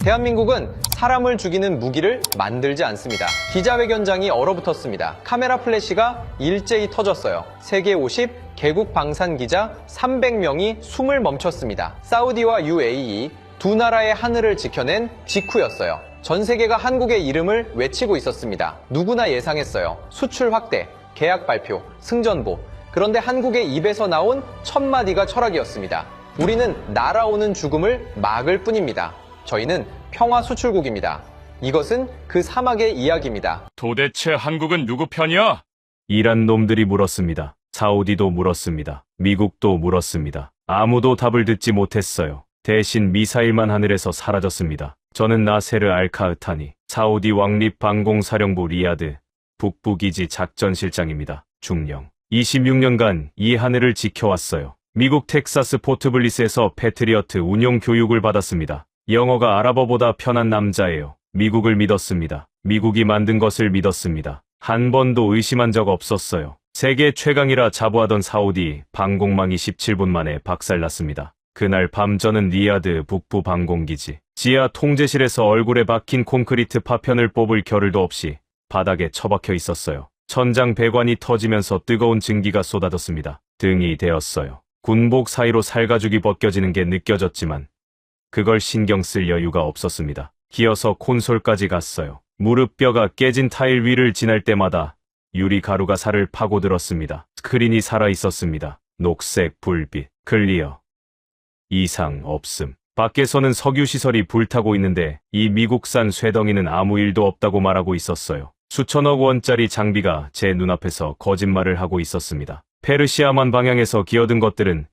대한민국은 사람을 죽이는 무기를 만들지 않습니다. 기자회견장이 얼어붙었습니다. 카메라 플래시가 일제히 터졌어요. 세계 50 개국 방산 기자 300명이 숨을 멈췄습니다. 사우디와 UAE 두 나라의 하늘을 지켜낸 직후였어요. 전 세계가 한국의 이름을 외치고 있었습니다. 누구나 예상했어요. 수출 확대, 계약 발표, 승전보. 그런데 한국의 입에서 나온 첫 마디가 철학이었습니다. 우리는 날아오는 죽음을 막을 뿐입니다. 저희는 평화 수출국입니다. 이것은 그 사막의 이야기입니다. 도대체 한국은 누구 편이야? 이란 놈들이 물었습니다. 사우디도 물었습니다. 미국도 물었습니다. 아무도 답을 듣지 못했어요. 대신 미사일만 하늘에서 사라졌습니다. 저는 나세르 알카흐타니, 사우디 왕립방공사령부 리야드 북부기지 작전실장입니다. 중령. 26년간 이 하늘을 지켜왔어요. 미국 텍사스 포트블리스에서 패트리어트 운용 교육을 받았습니다. 영어가 아랍어보다 편한 남자예요. 미국을 믿었습니다. 미국이 만든 것을 믿었습니다. 한 번도 의심한 적 없었어요. 세계 최강이라 자부하던 사우디 방공망이 17분 만에 박살났습니다. 그날 밤 저는 리야드 북부 방공기지 지하 통제실에서 얼굴에 박힌 콘크리트 파편을 뽑을 겨를도 없이 바닥에 처박혀 있었어요. 천장 배관이 터지면서 뜨거운 증기가 쏟아졌습니다. 등이 되었어요. 군복 사이로 살가죽이 벗겨지는 게 느껴졌지만 그걸 신경 쓸 여유가 없었습니다. 기어서 콘솔까지 갔어요. 무릎뼈가 깨진 타일 위를 지날 때마다 유리 가루가 살을 파고들었습니다. 스크린이 살아있었습니다. 녹색 불빛, 클리어. 이상 없음. 밖에서는 석유시설이 불타고 있는데 이 미국산 쇠덩이는 아무 일도 없다고 말하고 있었어요. 수천억 원짜리 장비가 제 눈앞에서 거짓말을 하고 있었습니다. 페르시아만 방향에서 기어든 것들은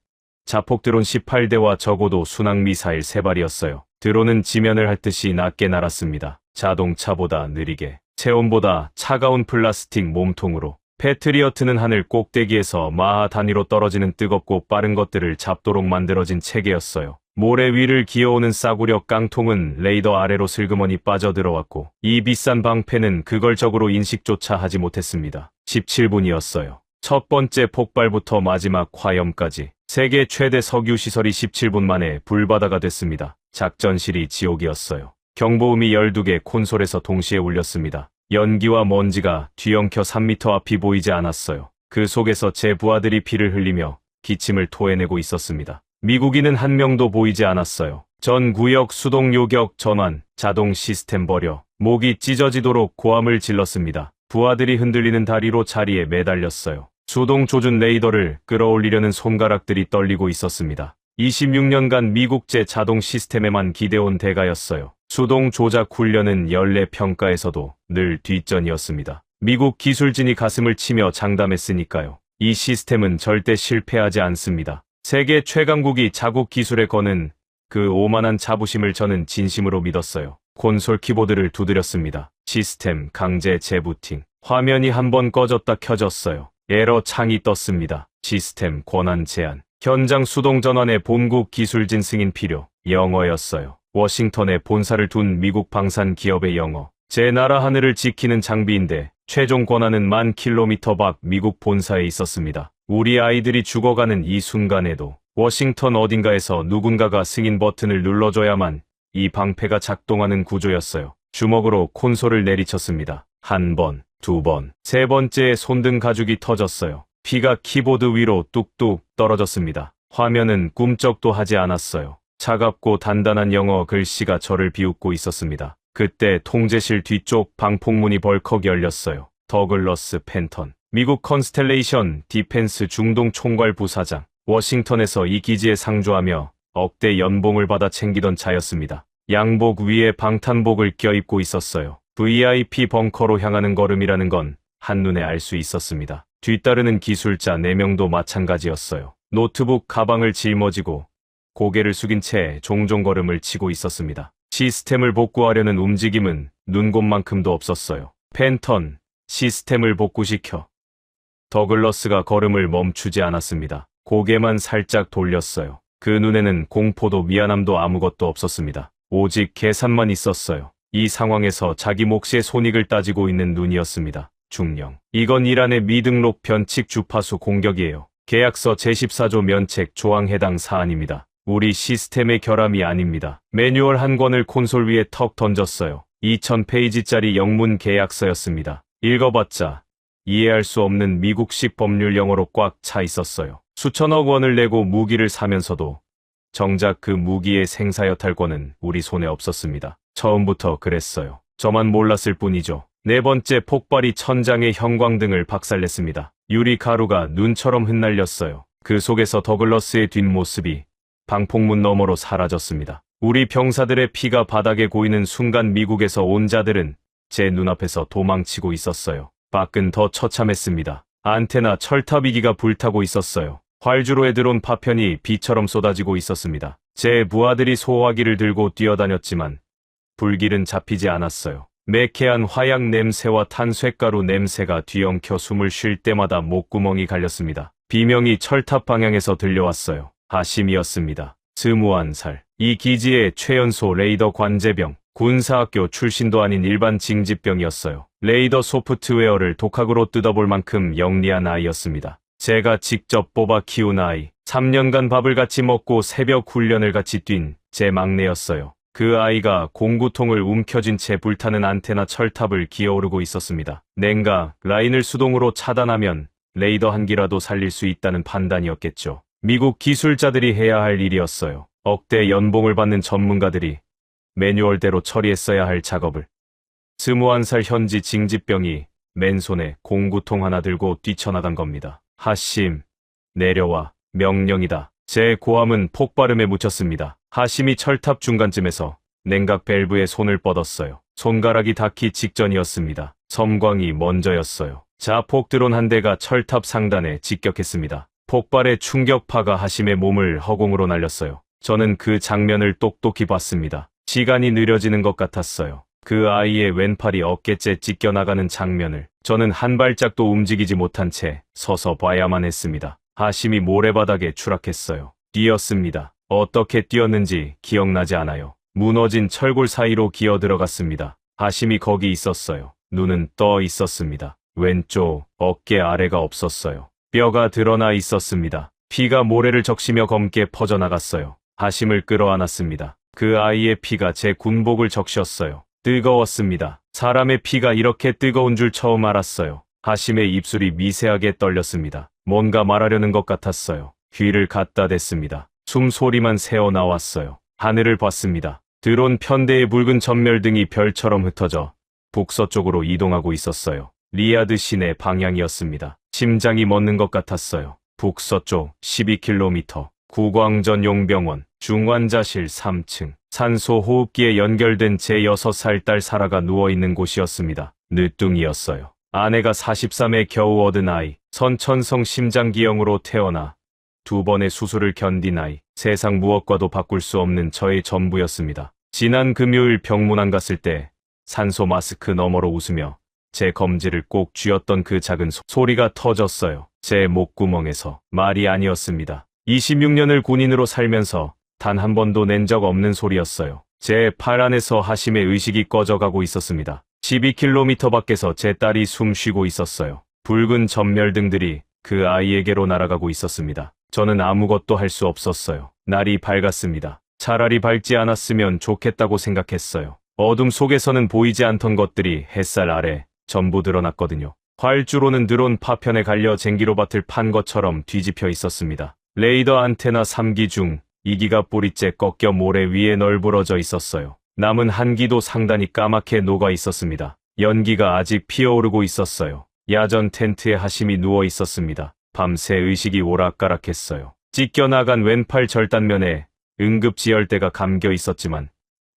자폭 드론 18대와 적어도 순항미사일 3발이었어요. 드론은 지면을 핥듯이 낮게 날았습니다. 자동차보다 느리게, 체온보다 차가운 플라스틱 몸통으로. 패트리어트는 하늘 꼭대기에서 마하 단위로 떨어지는 뜨겁고 빠른 것들을 잡도록 만들어진 체계였어요. 모래 위를 기어오는 싸구려 깡통은 레이더 아래로 슬그머니 빠져들어왔고 이 비싼 방패는 그걸 적으로 인식조차 하지 못했습니다. 17분이었어요. 첫 번째 폭발부터 마지막 화염까지 세계 최대 석유시설이 17분 만에 불바다가 됐습니다. 작전실이 지옥이었어요. 경보음이 12개 콘솔에서 동시에 울렸습니다. 연기와 먼지가 뒤엉켜 3m 앞이 보이지 않았어요. 그 속에서 제 부하들이 피를 흘리며 기침을 토해내고 있었습니다. 미국인은 한 명도 보이지 않았어요. 전 구역 수동 요격 전환, 자동 시스템 버려, 목이 찢어지도록 고함을 질렀습니다. 부하들이 흔들리는 다리로 자리에 매달렸어요. 수동 조준 레이더를 끌어올리려는 손가락들이 떨리고 있었습니다. 26년간 미국제 자동 시스템에만 기대온 대가였어요. 수동 조작 훈련은 연례 평가에서도 늘 뒷전이었습니다. 미국 기술진이 가슴을 치며 장담했으니까요. 이 시스템은 절대 실패하지 않습니다. 세계 최강국이 자국 기술에 거는 그 오만한 자부심을 저는 진심으로 믿었어요. 콘솔 키보드를 두드렸습니다. 시스템 강제 재부팅. 화면이 한번 꺼졌다 켜졌어요. 에러 창이 떴습니다. 시스템 권한 제한. 현장 수동 전환에 본국 기술진 승인 필요. 영어였어요. 워싱턴에 본사를 둔 미국 방산 기업의 영어. 제 나라 하늘을 지키는 장비인데 최종 권한은 1000km 밖 미국 본사에 있었습니다. 우리 아이들이 죽어가는 이 순간에도 워싱턴 어딘가에서 누군가가 승인 버튼을 눌러줘야만 이 방패가 작동하는 구조였어요. 주먹으로 콘솔을 내리쳤습니다. 한 번, 두 번, 세 번째에 손등 가죽이 터졌어요. 피가 키보드 위로 뚝뚝 떨어졌습니다. 화면은 꿈쩍도 하지 않았어요. 차갑고 단단한 영어 글씨가 저를 비웃고 있었습니다. 그때 통제실 뒤쪽 방폭문이 벌컥 열렸어요. 더글러스 펜턴, 미국 컨스텔레이션 디펜스 중동 총괄 부사장, 워싱턴에서 이 기지에 상주하며 억대 연봉을 받아 챙기던 자였습니다. 양복 위에 방탄복을 껴입고 있었어요. VIP 벙커로 향하는 걸음이라는 건 한눈에 알 수 있었습니다. 뒤따르는 기술자 4명도 마찬가지였어요. 노트북 가방을 짊어지고 고개를 숙인 채 종종 걸음을 치고 있었습니다. 시스템을 복구하려는 움직임은 눈곱만큼도 없었어요. 펜턴, 시스템을 복구시켜. 더글러스가 걸음을 멈추지 않았습니다. 고개만 살짝 돌렸어요. 그 눈에는 공포도 미안함도 아무것도 없었습니다. 오직 계산만 있었어요. 이 상황에서 자기 몫의 손익을 따지고 있는 눈이었습니다. 중령. 이건 이란의 미등록 변칙 주파수 공격이에요. 계약서 제14조 면책 조항 해당 사안입니다. 우리 시스템의 결함이 아닙니다. 매뉴얼 한 권을 콘솔 위에 턱 던졌어요. 2000페이지짜리 영문 계약서였습니다. 읽어봤자 이해할 수 없는 미국식 법률 영어로 꽉 차 있었어요. 수천억 원을 내고 무기를 사면서도 정작 그 무기의 생사여탈권은 우리 손에 없었습니다. 처음부터 그랬어요. 저만 몰랐을 뿐이죠. 네 번째 폭발이 천장의 형광등을 박살냈습니다. 유리 가루가 눈처럼 흩날렸어요. 그 속에서 더글러스의 뒷모습이 방폭문 너머로 사라졌습니다. 우리 병사들의 피가 바닥에 고이는 순간 미국에서 온 자들은 제 눈앞에서 도망치고 있었어요. 밖은 더 처참했습니다. 안테나 철탑이기가 불타고 있었어요. 활주로에 들어온 파편이 비처럼 쏟아지고 있었습니다. 제 부하들이 소화기를 들고 뛰어다녔지만 불길은 잡히지 않았어요. 매캐한 화약 냄새와 탄쇠가루 냄새가 뒤엉켜 숨을 쉴 때마다 목구멍이 갈렸습니다. 비명이 철탑 방향에서 들려왔어요. 하심이었습니다. 21살. 이 기지의 최연소 레이더 관제병. 군사학교 출신도 아닌 일반 징집병이었어요. 레이더 소프트웨어를 독학으로 뜯어볼 만큼 영리한 아이였습니다. 제가 직접 뽑아 키운 아이. 3년간 밥을 같이 먹고 새벽 훈련을 같이 뛴 제 막내였어요. 그 아이가 공구통을 움켜쥔 채 불타는 안테나 철탑을 기어오르고 있었습니다. 냉각 라인을 수동으로 차단하면 레이더 한 기라도 살릴 수 있다는 판단이었겠죠. 미국 기술자들이 해야 할 일이었어요. 억대 연봉을 받는 전문가들이 매뉴얼대로 처리했어야 할 작업을. 21살 현지 징집병이 맨손에 공구통 하나 들고 뛰쳐나간 겁니다. 하심, 내려와, 명령이다. 제 고함은 폭발음에 묻혔습니다. 하심이 철탑 중간쯤에서 냉각 밸브에 손을 뻗었어요. 손가락이 닿기 직전이었습니다. 섬광이 먼저였어요. 자폭 드론 한 대가 철탑 상단에 직격했습니다. 폭발의 충격파가 하심의 몸을 허공으로 날렸어요. 저는 그 장면을 똑똑히 봤습니다. 시간이 느려지는 것 같았어요. 그 아이의 왼팔이 어깨째 찢겨나가는 장면을 저는 한 발짝도 움직이지 못한 채 서서 봐야만 했습니다. 하심이 모래바닥에 추락했어요. 뛰었습니다. 어떻게 뛰었는지 기억나지 않아요. 무너진 철골 사이로 기어 들어갔습니다. 하심이 거기 있었어요. 눈은 떠 있었습니다. 왼쪽 어깨 아래가 없었어요. 뼈가 드러나 있었습니다. 피가 모래를 적시며 검게 퍼져나갔어요. 하심을 끌어안았습니다. 그 아이의 피가 제 군복을 적셨어요. 뜨거웠습니다. 사람의 피가 이렇게 뜨거운 줄 처음 알았어요. 하심의 입술이 미세하게 떨렸습니다. 뭔가 말하려는 것 같았어요. 귀를 갖다 댔습니다. 숨소리만 새어나왔어요. 하늘을 봤습니다. 드론 편대의 붉은 전멸등이 별처럼 흩어져 북서쪽으로 이동하고 있었어요. 리야드 시내 방향이었습니다. 심장이 멎는 것 같았어요. 북서쪽 12km, 구광전용병원, 중환자실 3층, 산소 호흡기에 연결된 제 6살 딸 사라가 누워있는 곳이었습니다. 늦둥이였어요. 아내가 43에 겨우 얻은 아이, 선천성 심장기형으로 태어나 2번의 수술을 견딘 아이, 세상 무엇과도 바꿀 수 없는 저의 전부였습니다. 지난 금요일 병문안 갔을 때 산소 마스크 너머로 웃으며 제 검지를 꼭 쥐었던 그 작은 소리가 터졌어요. 제 목구멍에서. 말이 아니었습니다. 26년을 군인으로 살면서 단 한 번도 낸 적 없는 소리였어요. 제 팔 안에서 하심의 의식이 꺼져가고 있었습니다. 12km 밖에서 제 딸이 숨 쉬고 있었어요. 붉은 전멸등들이 그 아이에게로 날아가고 있었습니다. 저는 아무것도 할 수 없었어요. 날이 밝았습니다. 차라리 밝지 않았으면 좋겠다고 생각했어요. 어둠 속에서는 보이지 않던 것들이 햇살 아래 전부 드러났거든요. 활주로는 드론 파편에 갈려 쟁기로밭을 판 것처럼 뒤집혀 있었습니다. 레이더 안테나 3기 중 2기가 뿌리째 꺾여 모래 위에 널브러져 있었어요. 남은 한 기도 상당히 까맣게 녹아 있었습니다. 연기가 아직 피어오르고 있었어요. 야전 텐트에 하심이 누워 있었습니다. 밤새 의식이 오락가락했어요. 찢겨나간 왼팔 절단면에 응급지혈대가 감겨 있었지만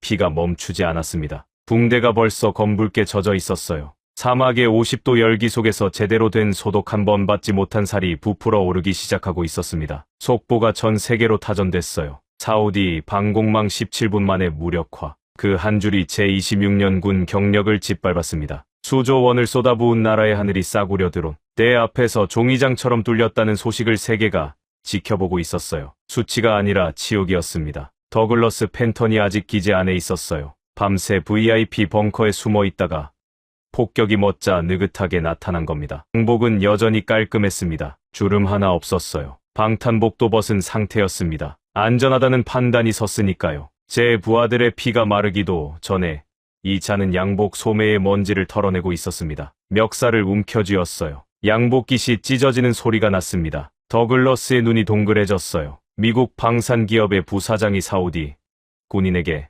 피가 멈추지 않았습니다. 붕대가 벌써 검붉게 젖어 있었어요. 사막의 50도 열기 속에서 제대로 된 소독 한 번 받지 못한 살이 부풀어 오르기 시작하고 있었습니다. 속보가 전 세계로 타전됐어요. 사우디 방공망 17분 만에 무력화. 그 한 줄이 제26년 군 경력을 짓밟았습니다. 수조 원을 쏟아부은 나라의 하늘이 싸구려 드론. 내 앞에서 종이장처럼 뚫렸다는 소식을 세계가 지켜보고 있었어요. 수치가 아니라 치욕이었습니다. 더글러스 펜턴이 아직 기지 안에 있었어요. 밤새 VIP 벙커에 숨어 있다가 폭격이 멎자 느긋하게 나타난 겁니다. 항복은 여전히 깔끔했습니다. 주름 하나 없었어요. 방탄복도 벗은 상태였습니다. 안전하다는 판단이 섰으니까요. 제 부하들의 피가 마르기도 전에 이 차는 양복 소매의 먼지를 털어내고 있었습니다. 멱살을 움켜쥐었어요. 양복깃이 찢어지는 소리가 났습니다. 더글러스의 눈이 동그래졌어요. 미국 방산기업의 부사장이 사우디 군인에게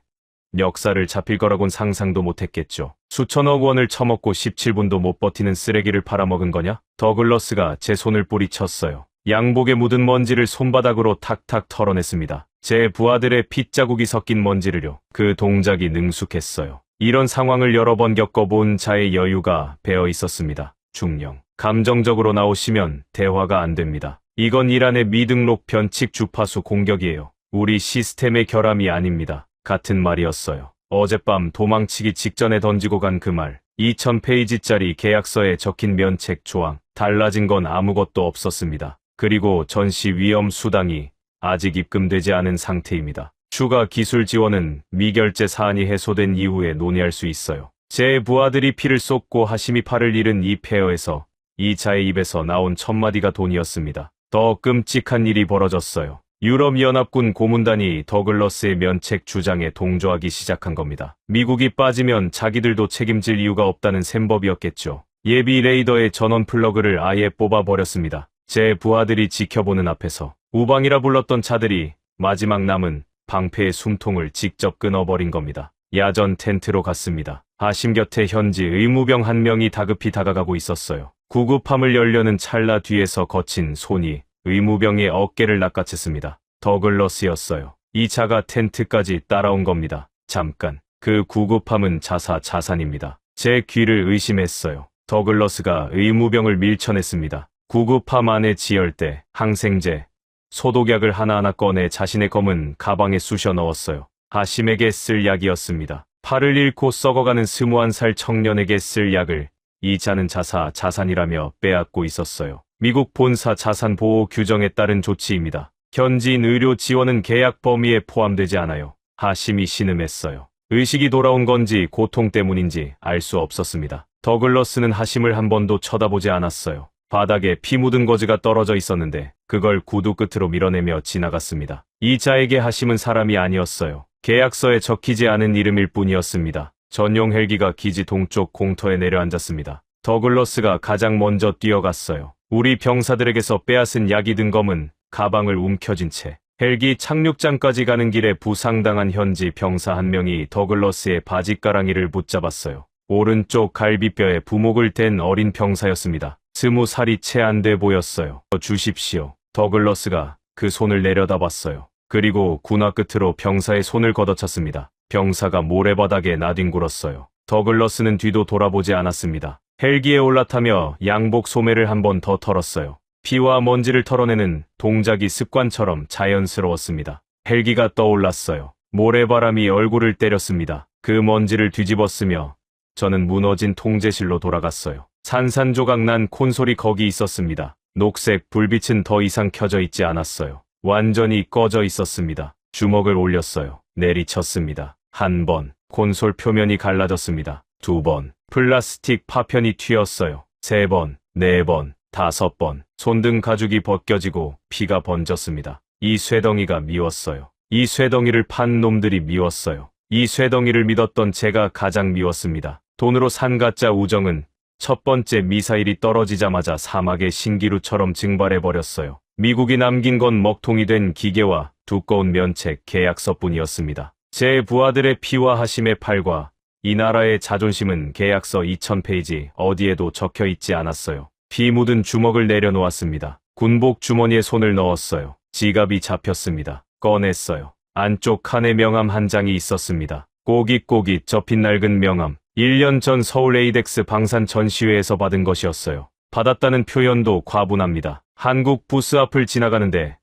멱살을 잡힐 거라곤 상상도 못했겠죠. 수천억 원을 처먹고 17분도 못 버티는 쓰레기를 팔아먹은 거냐? 더글러스가 제 손을 뿌리쳤어요. 양복에 묻은 먼지를 손바닥으로 탁탁 털어냈습니다. 제 부하들의 핏자국이 섞인 먼지를요. 그 동작이 능숙했어요. 이런 상황을 여러 번 겪어본 자의 여유가 배어 있었습니다. 중령. 감정적으로 나오시면 대화가 안 됩니다. 이건 이란의 미등록 변칙 주파수 공격이에요. 우리 시스템의 결함이 아닙니다. 같은 말이었어요. 어젯밤 도망치기 직전에 던지고 간 그 말. 2000페이지짜리 계약서에 적힌 면책 조항. 달라진 건 아무것도 없었습니다. 그리고 전시 위험 수당이 아직 입금되지 않은 상태입니다. 추가 기술 지원은 미결제 사안이 해소된 이후에 논의할 수 있어요. 제 부하들이 피를 쏟고 하심이 팔을 잃은 이 폐허에서 이 자의 입에서 나온 첫마디가 돈이었습니다. 더 끔찍한 일이 벌어졌어요. 유럽연합군 고문단이 더글러스의 면책 주장에 동조하기 시작한 겁니다. 미국이 빠지면 자기들도 책임질 이유가 없다는 셈법이었겠죠. 예비 레이더의 전원 플러그를 아예 뽑아버렸습니다. 제 부하들이 지켜보는 앞에서 우방이라 불렀던 차들이 마지막 남은 방패의 숨통을 직접 끊어버린 겁니다. 야전 텐트로 갔습니다. 하심 곁에 현지 의무병 한 명이 다급히 다가가고 있었어요. 구급함을 열려는 찰나 뒤에서 거친 손이 의무병의 어깨를 낚아챘습니다. 더글러스였어요. 이 차가 텐트까지 따라온 겁니다. 잠깐. 그 구급함은 자산입니다. 제 귀를 의심했어요. 더글러스가 의무병을 밀쳐냈습니다. 구급함 안에 지혈대, 항생제, 소독약을 하나하나 꺼내 자신의 검은 가방에 쑤셔 넣었어요. 하심에게 쓸 약이었습니다. 팔을 잃고 썩어가는 21살 청년에게 쓸 약을 이 자는 자산이라며 빼앗고 있었어요. 미국 본사 자산 보호 규정에 따른 조치입니다. 현지인 의료 지원은 계약 범위에 포함되지 않아요. 하심이 신음했어요. 의식이 돌아온 건지 고통 때문인지 알 수 없었습니다. 더글러스는 하심을 한 번도 쳐다보지 않았어요. 바닥에 피 묻은 거즈가 떨어져 있었는데 그걸 구두 끝으로 밀어내며 지나갔습니다. 이 자에게 하심은 사람이 아니었어요. 계약서에 적히지 않은 이름일 뿐이었습니다. 전용 헬기가 기지 동쪽 공터에 내려앉았습니다. 더글러스가 가장 먼저 뛰어갔어요. 우리 병사들에게서 빼앗은 약이 든 검은 가방을 움켜쥔 채 헬기 착륙장까지 가는 길에 부상당한 현지 병사 한 명이 더글러스의 바지가랑이를 붙잡았어요. 오른쪽 갈비뼈에 부목을 댄 어린 병사였습니다. 20살이 채 안 돼 보였어요. 주십시오. 더글러스가 그 손을 내려다봤어요. 그리고 군화 끝으로 병사의 손을 걷어찼습니다. 병사가 모래바닥에 나뒹굴었어요. 더글러스는 뒤도 돌아보지 않았습니다. 헬기에 올라타며 양복 소매를 한 번 더 털었어요. 피와 먼지를 털어내는 동작이 습관처럼 자연스러웠습니다. 헬기가 떠올랐어요. 모래바람이 얼굴을 때렸습니다. 그 먼지를 뒤집었으며 저는 무너진 통제실로 돌아갔어요. 산산조각 난 콘솔이 거기 있었습니다. 녹색 불빛은 더 이상 켜져 있지 않았어요. 완전히 꺼져 있었습니다. 주먹을 올렸어요. 내리쳤습니다. 한 번, 콘솔 표면이 갈라졌습니다. 2번, 플라스틱 파편이 튀었어요. 3번, 4번, 5번, 손등 가죽이 벗겨지고 피가 번졌습니다. 이 쇠덩이가 미웠어요. 이 쇠덩이를 판 놈들이 미웠어요. 이 쇠덩이를 믿었던 제가 가장 미웠습니다. 돈으로 산 가짜 우정은 첫 번째 미사일이 떨어지자마자 사막의 신기루처럼 증발해버렸어요. 미국이 남긴 건 먹통이 된 기계와 두꺼운 면책 계약서뿐이었습니다. 제 부하들의 피와 하심의 팔과 이 나라의 자존심은 계약서 2000페이지 어디에도 적혀 있지 않았어요. 피 묻은 주먹을 내려놓았습니다. 군복 주머니에 손을 넣었어요. 지갑이 잡혔습니다. 꺼냈어요. 안쪽 칸에 명함 한 장이 있었습니다. 꼬깃꼬깃 접힌 낡은 명함. 1년 전 서울 에이덱스 방산 전시회에서 받은 것이었어요. 받았다는 표현도 과분합니다. 한국 부스 앞을 지나가는데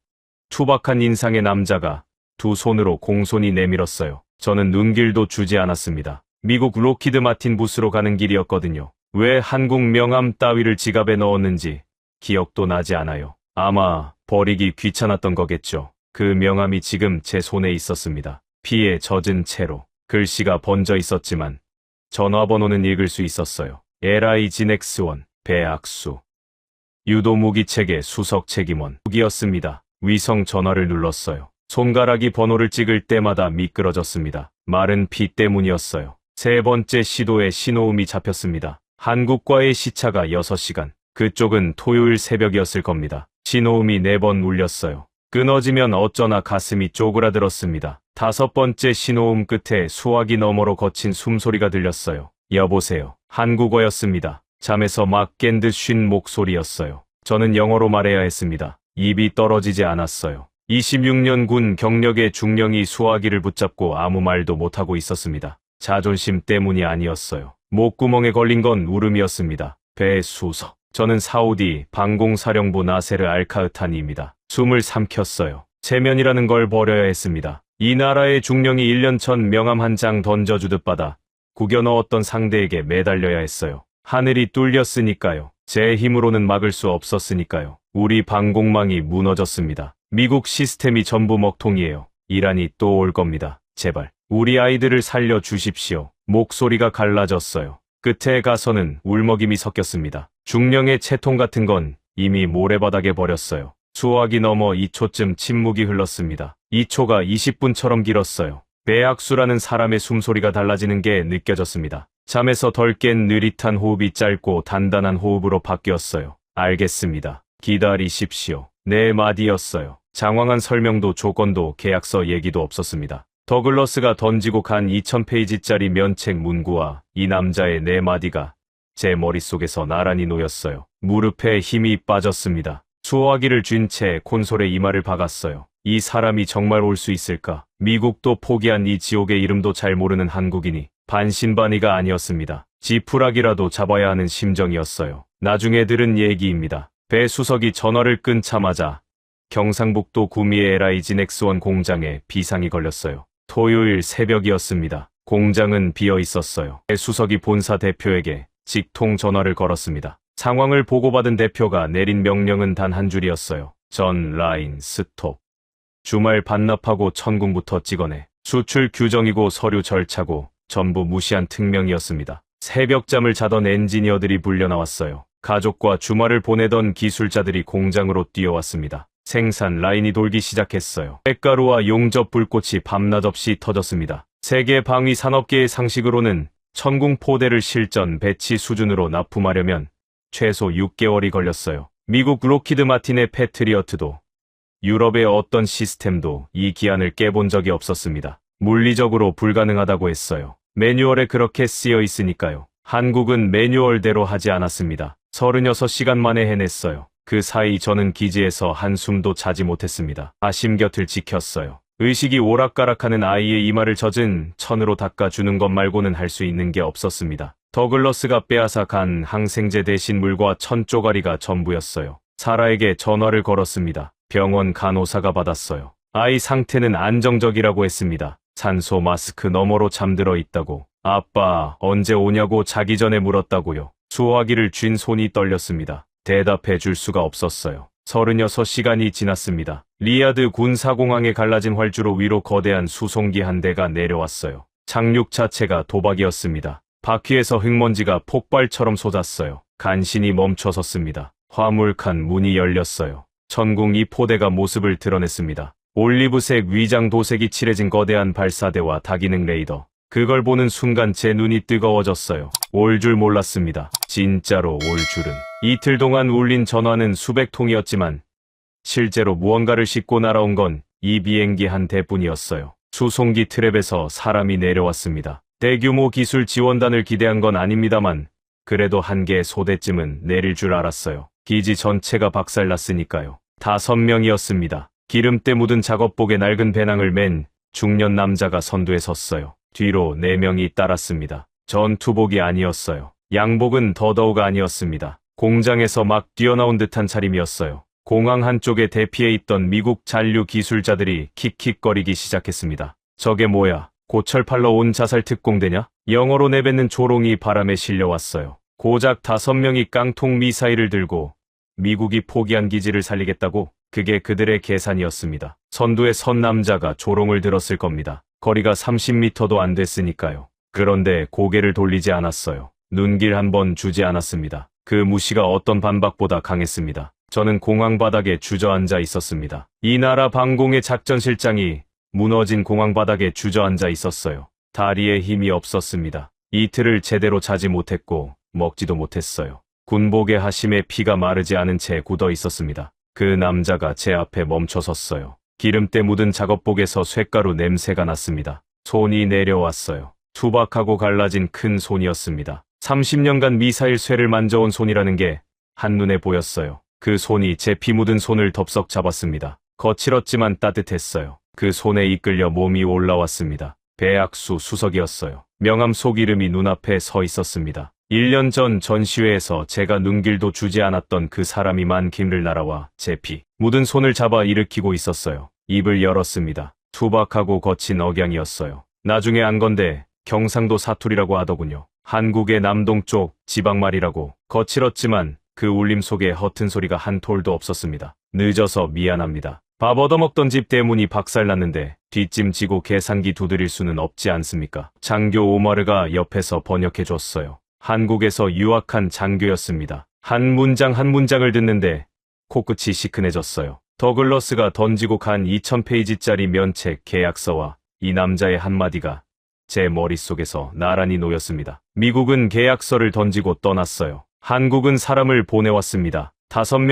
투박한 인상의 남자가 두 손으로 공손히 내밀었어요. 저는 눈길도 주지 않았습니다. 미국 록히드 마틴 부스로 가는 길이었거든요. 왜 한국 명함 따위를 지갑에 넣었는지 기억도 나지 않아요. 아마 버리기 귀찮았던 거겠죠. 그 명함이 지금 제 손에 있었습니다. 피에 젖은 채로 글씨가 번져 있었지만 전화번호는 읽을 수 있었어요. LI 지넥스1 배악수. 유도무기체계 수석 책임원. 무기였습니다. 위성 전화를 눌렀어요. 손가락이 번호를 찍을 때마다 미끄러졌습니다. 마른 피 때문이었어요. 세 번째 시도에 신호음이 잡혔습니다. 한국과의 시차가 6시간. 그쪽은 토요일 새벽이었을 겁니다. 신호음이 4번 울렸어요. 끊어지면 어쩌나 가슴이 쪼그라들었습니다. 5번째 신호음 끝에 수화기 너머로 거친 숨소리가 들렸어요. 여보세요. 한국어였습니다. 잠에서 막 깬 듯 쉰 목소리였어요. 저는 영어로 말해야 했습니다. 입이 떨어지지 않았어요. 26년 군 경력의 중령이 수화기를 붙잡고 아무 말도 못하고 있었습니다. 자존심 때문이 아니었어요. 목구멍에 걸린 건 울음이었습니다. 배수석. 저는 사우디 방공사령부 나세르 알카흐타니입니다. 숨을 삼켰어요. 체면이라는 걸 버려야 했습니다. 이 나라의 중령이 1년 전 명함 한 장 던져주듯 받아 구겨 넣었던 상대에게 매달려야 했어요. 하늘이 뚫렸으니까요. 제 힘으로는 막을 수 없었으니까요. 우리 방공망이 무너졌습니다. 미국 시스템이 전부 먹통이에요. 이란이 또 올 겁니다. 제발 우리 아이들을 살려주십시오. 목소리가 갈라졌어요. 끝에 가서는 울먹임이 섞였습니다. 중령의 채통 같은 건 이미 모래바닥에 버렸어요. 수화기 넘어 2초쯤 침묵이 흘렀습니다. 2초가 20분처럼 길었어요. 배악수라는 사람의 숨소리가 달라지는 게 느껴졌습니다. 잠에서 덜 깬 느릿한 호흡이 짧고 단단한 호흡으로 바뀌었어요. 알겠습니다. 기다리십시오. 네 마디였어요. 장황한 설명도 조건도 계약서 얘기도 없었습니다. 더글러스가 던지고 간 2000페이지짜리 면책 문구와 이 남자의 네 마디가 제 머릿속에서 나란히 놓였어요. 무릎에 힘이 빠졌습니다. 수화기를 쥔 채 콘솔에 이마를 박았어요. 이 사람이 정말 올 수 있을까? 미국도 포기한 이 지옥의 이름도 잘 모르는 한국인이 반신반의가 아니었습니다. 지푸라기라도 잡아야 하는 심정이었어요. 나중에 들은 얘기입니다. 배 수석이 전화를 끊자마자 경상북도 구미의 LIG 넥스원 공장에 비상이 걸렸어요. 토요일 새벽이었습니다. 공장은 비어 있었어요. 배 수석이 본사 대표에게 직통 전화를 걸었습니다. 상황을 보고받은 대표가 내린 명령은 단 한 줄이었어요. 전 라인 스톱. 주말 반납하고 천궁부터 찍어내. 수출 규정이고 서류 절차고 전부 무시한 특명이었습니다. 새벽잠을 자던 엔지니어들이 불려나왔어요. 가족과 주말을 보내던 기술자들이 공장으로 뛰어왔습니다. 생산 라인이 돌기 시작했어요. 쇳가루와 용접 불꽃이 밤낮 없이 터졌습니다. 세계 방위 산업계의 상식으로는 천궁 포대를 실전 배치 수준으로 납품하려면 최소 6개월이 걸렸어요. 미국 로키드 마틴의 패트리어트도 유럽의 어떤 시스템도 이 기한을 깨본 적이 없었습니다. 물리적으로 불가능하다고 했어요. 매뉴얼에 그렇게 쓰여 있으니까요. 한국은 매뉴얼대로 하지 않았습니다. 36시간 만에 해냈어요. 그 사이 저는 기지에서 한숨도 자지 못했습니다. 아심 곁을 지켰어요. 의식이 오락가락하는 아이의 이마를 젖은 천으로 닦아주는 것 말고는 할 수 있는 게 없었습니다. 더글러스가 빼앗아 간 항생제 대신 물과 천 쪼가리가 전부였어요. 사라에게 전화를 걸었습니다. 병원 간호사가 받았어요. 아이 상태는 안정적이라고 했습니다. 산소 마스크 너머로 잠들어 있다고. 아빠 언제 오냐고 자기 전에 물었다고요. 수화기를 쥔 손이 떨렸습니다. 대답해 줄 수가 없었어요. 36시간이 지났습니다. 리야드 군사공항에 갈라진 활주로 위로 거대한 수송기 한 대가 내려왔어요. 착륙 자체가 도박이었습니다. 바퀴에서 흙먼지가 폭발처럼 쏟았어요. 간신히 멈춰섰습니다. 화물칸 문이 열렸어요. 천궁 2포대가 모습을 드러냈습니다. 올리브색 위장 도색이 칠해진 거대한 발사대와 다기능 레이더. 그걸 보는 순간 제 눈이 뜨거워졌어요. 올 줄 몰랐습니다. 진짜로 올 줄은. 이틀 동안 울린 전화는 수백 통이었지만 실제로 무언가를 싣고 날아온 건 이 비행기 한 대뿐이었어요. 수송기 트랩에서 사람이 내려왔습니다. 대규모 기술 지원단을 기대한 건 아닙니다만 그래도 한 개의 소대쯤은 내릴 줄 알았어요. 기지 전체가 박살났으니까요. 5명이었습니다. 기름때 묻은 작업복에 낡은 배낭을 맨 중년 남자가 선두에 섰어요. 뒤로 4명이 따랐습니다. 전투복이 아니었어요. 양복은 더더욱 아니었습니다. 공장에서 막 뛰어나온 듯한 차림이었어요. 공항 한쪽에 대피해 있던 미국 잔류 기술자들이 킥킥거리기 시작했습니다. 저게 뭐야? 고철 팔러 온 자살 특공대냐? 영어로 내뱉는 조롱이 바람에 실려왔어요. 고작 5명이 깡통 미사일을 들고 미국이 포기한 기지를 살리겠다고? 그게 그들의 계산이었습니다. 선두에 선 남자가 조롱을 들었을 겁니다. 거리가 30m도 안 됐으니까요. 그런데 고개를 돌리지 않았어요. 눈길 한 번 주지 않았습니다. 그 무시가 어떤 반박보다 강했습니다. 저는 공항 바닥에 주저앉아 있었습니다. 이 나라 방공의 작전실장이 무너진 공항 바닥에 주저앉아 있었어요. 다리에 힘이 없었습니다. 이틀을 제대로 자지 못했고 먹지도 못했어요. 군복에 하심에 피가 마르지 않은 채 굳어 있었습니다. 그 남자가 제 앞에 멈춰 섰어요. 기름때 묻은 작업복에서 쇳가루 냄새가 났습니다. 손이 내려왔어요. 투박하고 갈라진 큰 손이었습니다. 30년간 미사일 쇠를 만져온 손이라는 게 한눈에 보였어요. 그 손이 제 피 묻은 손을 덥석 잡았습니다. 거칠었지만 따뜻했어요. 그 손에 이끌려 몸이 올라왔습니다. 배학수 수석이었어요. 명함 속 이름이 눈앞에 서 있었습니다. 1년 전 전시회에서 제가 눈길도 주지 않았던 그 사람이 만 김을 날아와 제 피 묻은 손을 잡아 일으키고 있었어요. 입을 열었습니다. 투박하고 거친 억양이었어요. 나중에 안 건데 경상도 사투리라고 하더군요. 한국의 남동쪽 지방말이라고. 거칠었지만 그 울림 속에 허튼 소리가 한 톨도 없었습니다. 늦어서 미안합니다. 밥 얻어먹던 집 대문이 박살났는데 뒷짐지고 계산기 두드릴 수는 없지 않습니까? 장교 오마르가 옆에서 번역해줬어요. 한국에서 유학한 장교였습니다. 한 문장 한 문장을 듣는데 코끝이 시큰해졌어요. 더글러스가 던지고 간 2000페이지짜리 면책 계약서와 이 남자의 한마디가 제 머릿속에서 나란히 놓였습니다. 미국은 계약서를 던지고 떠났어요. 한국은 사람을 보내왔습니다.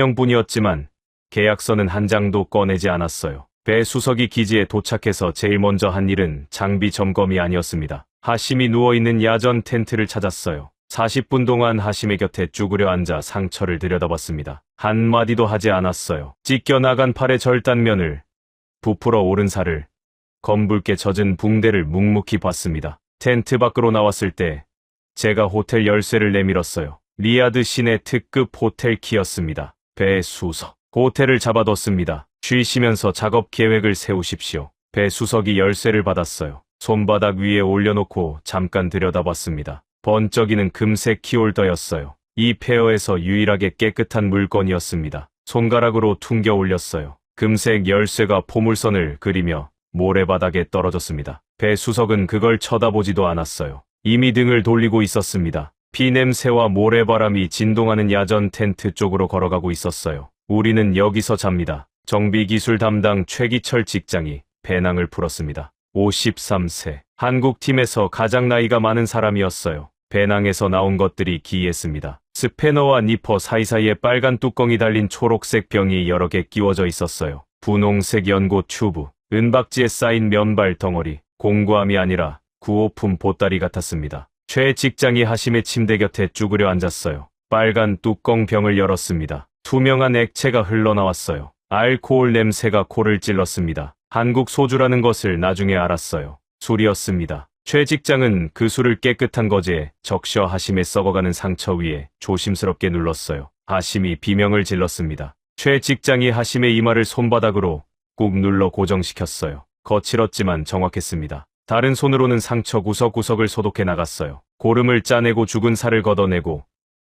5명뿐이었지만 계약서는 한 장도 꺼내지 않았어요. 배 수석이 기지에 도착해서 제일 먼저 한 일은 장비 점검이 아니었습니다. 하심이 누워있는 야전 텐트를 찾았어요. 40분 동안 하심의 곁에 쭈그려 앉아 상처를 들여다봤습니다. 한마디도 하지 않았어요. 찢겨나간 팔의 절단면을, 부풀어 오른 살을, 검붉게 젖은 붕대를 묵묵히 봤습니다. 텐트 밖으로 나왔을 때 제가 호텔 열쇠를 내밀었어요. 리야드 시내 특급 호텔 키였습니다. 배 수석. 호텔을 잡아뒀습니다. 쉬시면서 작업 계획을 세우십시오. 배 수석이 열쇠를 받았어요. 손바닥 위에 올려놓고 잠깐 들여다봤습니다. 번쩍이는 금색 키홀더였어요. 이 폐허에서 유일하게 깨끗한 물건이었습니다. 손가락으로 퉁겨 올렸어요. 금색 열쇠가 포물선을 그리며 모래바닥에 떨어졌습니다. 배 수석은 그걸 쳐다보지도 않았어요. 이미 등을 돌리고 있었습니다. 피냄새와 모래바람이 진동하는 야전 텐트 쪽으로 걸어가고 있었어요. 우리는 여기서 잡니다. 정비기술 담당 최기철 직장이 배낭을 풀었습니다. 53세. 한국팀에서 가장 나이가 많은 사람이었어요. 배낭에서 나온 것들이 기이했습니다. 스패너와 니퍼 사이사이에 빨간 뚜껑이 달린 초록색 병이 여러 개 끼워져 있었어요. 분홍색 연고 튜브, 은박지에 쌓인 면발 덩어리, 공구함이 아니라 구호품 보따리 같았습니다. 최 직장이 하심의 침대 곁에 쭈그려 앉았어요. 빨간 뚜껑 병을 열었습니다. 투명한 액체가 흘러나왔어요. 알코올 냄새가 코를 찔렀습니다. 한국 소주라는 것을 나중에 알았어요. 술이었습니다. 최 직장은 그 술을 깨끗한 거제에 적셔 하심의 썩어가는 상처 위에 조심스럽게 눌렀어요. 하심이 비명을 질렀습니다. 최 직장이 하심의 이마를 손바닥으로 꾹 눌러 고정시켰어요. 거칠었지만 정확했습니다. 다른 손으로는 상처 구석구석을 소독해 나갔어요. 고름을 짜내고 죽은 살을 걷어내고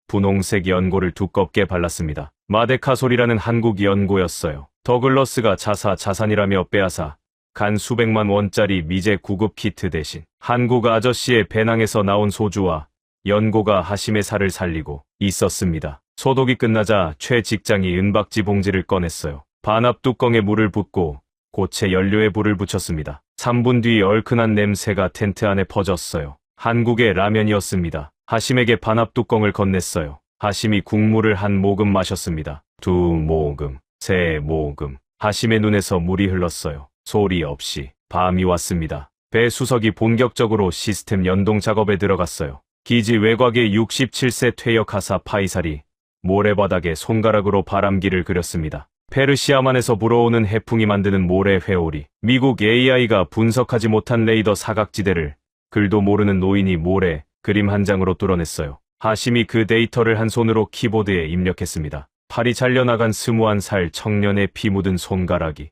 분홍색 연고를 두껍게 발랐습니다. 마데카솔이라는 한국 연고였어요. 더글러스가 자산이라며 빼앗아 간 수백만 원짜리 미제 구급 키트 대신 한국 아저씨의 배낭에서 나온 소주와 연고가 하심의 살을 살리고 있었습니다. 소독이 끝나자 최 직장이 은박지 봉지를 꺼냈어요. 반합 뚜껑에 물을 붓고 고체 연료에 불을 붙였습니다. 3분 뒤 얼큰한 냄새가 텐트 안에 퍼졌어요. 한국의 라면이었습니다. 하심에게 반합 뚜껑을 건넸어요. 하심이 국물을 한 모금 마셨습니다. 2모금, 3모금. 하심의 눈에서 물이 흘렀어요. 소리 없이 밤이 왔습니다. 배 수석이 본격적으로 시스템 연동 작업에 들어갔어요. 기지 외곽의 67세 퇴역하사 파이살이 모래바닥에 손가락으로 바람길을 그렸습니다. 페르시아만에서 불어오는 해풍이 만드는 모래 회오리. 미국 AI가 분석하지 못한 레이더 사각지대를 글도 모르는 노인이 모래 그림 한 장으로 뚫어냈어요. 하심이 그 데이터를 한 손으로 키보드에 입력했습니다. 팔이 잘려나간 스무한 살 청년의 피 묻은 손가락이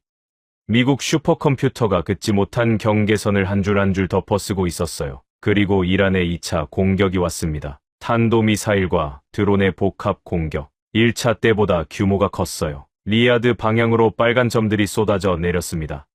미국 슈퍼컴퓨터가 긋지 못한 경계선을 한 줄 한 줄 덮어쓰고 있었어요. 그리고 이란의 2차 공격이 왔습니다. 탄도미사일과 드론의 복합 공격. 1차 때보다 규모가 컸어요. 리야드 방향으로 빨간 점들이 쏟아져 내렸습니다.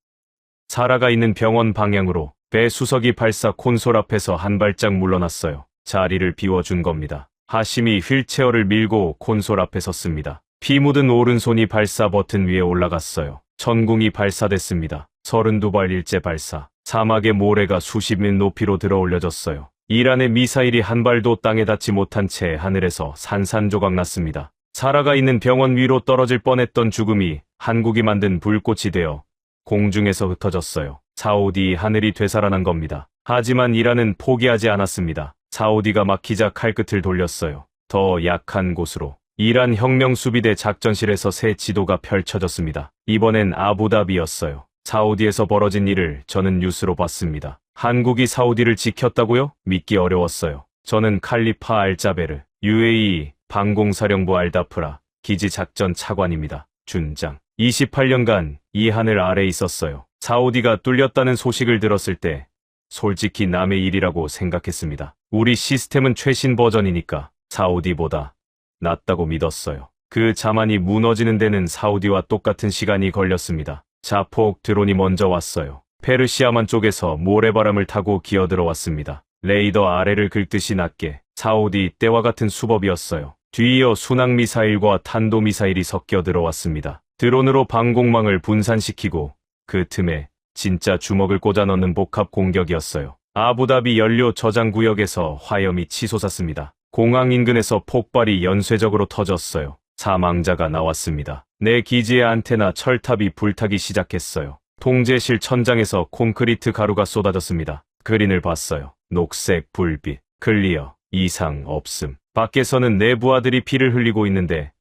사라가 있는 병원 방향으로. 배 수석이 발사 콘솔 앞에서 한 발짝 물러났어요. 자리를 비워준 겁니다. 하심이 휠체어를 밀고 콘솔 앞에 섰습니다. 피 묻은 오른손이 발사 버튼 위에 올라갔어요. 천궁이 발사됐습니다. 32발 일제 발사. 사막의 모래가 수십 밀 높이로 들어 올려졌어요. 이란의 미사일이 한 발도 땅에 닿지 못한 채 하늘에서 산산조각 났습니다. 사라가 있는 병원 위로 떨어질 뻔했던 죽음이 한국이 만든 불꽃이 되어 공중에서 흩어졌어요. 사우디 하늘이 되살아난 겁니다. 하지만 이란은 포기하지 않았습니다. 사우디가 막히자 칼끝을 돌렸어요. 더 약한 곳으로. 이란 혁명수비대 작전실에서 새 지도가 펼쳐졌습니다. 이번엔 아부다비였어요. 사우디에서 벌어진 일을 저는 뉴스로 봤습니다. 한국이 사우디를 지켰다고요? 믿기 어려웠어요. 저는 칼리파 알자베르, UAE 방공사령부 알다프라 기지작전 차관입니다. 준장. 28년간 이 하늘 아래 있었어요. 사우디가 뚫렸다는 소식을 들었을 때 솔직히 남의 일이라고 생각했습니다. 우리 시스템은 최신 버전이니까 사우디보다 낫다고 믿었어요. 그 자만이 무너지는 데는 사우디와 똑같은 시간이 걸렸습니다. 자폭 드론이 먼저 왔어요. 페르시아만 쪽에서 모래바람을 타고 기어들어왔습니다. 레이더 아래를 긁듯이 낮게. 사우디 때와 같은 수법이었어요. 뒤이어 순항미사일과 탄도미사일이 섞여 들어왔습니다. 드론으로 방공망을 분산시키고 그 틈에 진짜 주먹을 꽂아 넣는 복합 공격이었어요. 아부다비 연료 저장 구역에서 화염이 치솟았습니다. 공항 인근에서 폭발이 연쇄적으로 터졌어요. 사망자가 나왔습니다. 내 기지의 안테나 철탑이 불타기 시작했어요. 통제실 천장에서 콘크리트 가루가 쏟아졌습니다. 그린을 봤어요. 녹색 불빛, 클리어, 이상 없음. 밖에서는 내 부하들이 피를 흘리고 있는데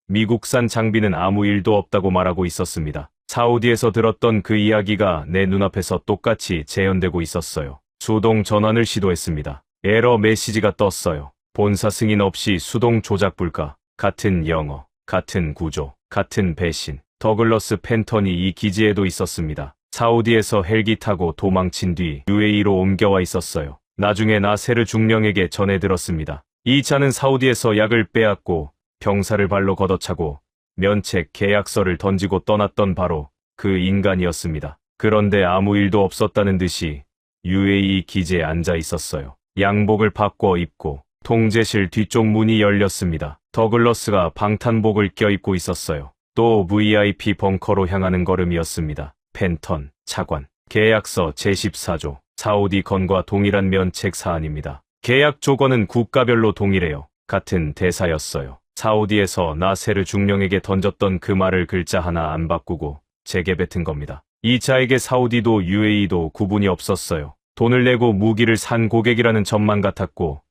미국산 장비는 아무 일도 없다고 말하고 있었습니다. 사우디에서 들었던 그 이야기가 내 눈앞에서 똑같이 재현되고 있었어요. 수동 전환을 시도했습니다. 에러 메시지가 떴어요. 본사 승인 없이 수동 조작 불가. 같은 영어, 같은 구조, 같은 배신. 더글러스 팬턴이 이 기지에도 있었습니다. 사우디에서 헬기 타고 도망친 뒤 UAE로 옮겨와 있었어요. 나중에 나세르 중령에게 전해 들었습니다. 이 차는 사우디에서 약을 빼앗고 병사를 발로 걷어차고 면책 계약서를 던지고 떠났던 바로 그 인간이었습니다. 그런데 아무 일도 없었다는 듯이 UAE 기지에 앉아 있었어요. 양복을 바꿔 입고 통제실 뒤쪽 문이 열렸습니다. 더글러스가 방탄복을 껴입고 있었어요. 또 VIP 벙커로 향하는 걸음이었습니다. 팬턴, 차관, 계약서 제14조, 사우디 건과 동일한 면책 사안입니다. 계약 조건은 국가별로 동일해요. 같은 대사였어요. 사우디에서 나세르 중령에게 던졌던 그 말을 글자 하나 안 바꾸고 제게 뱉은 겁니다. 이 자에게 사우디도 UAE도 구분이 없었어요. 돈을 내고 무기를 산 고객이라는 점만 같았고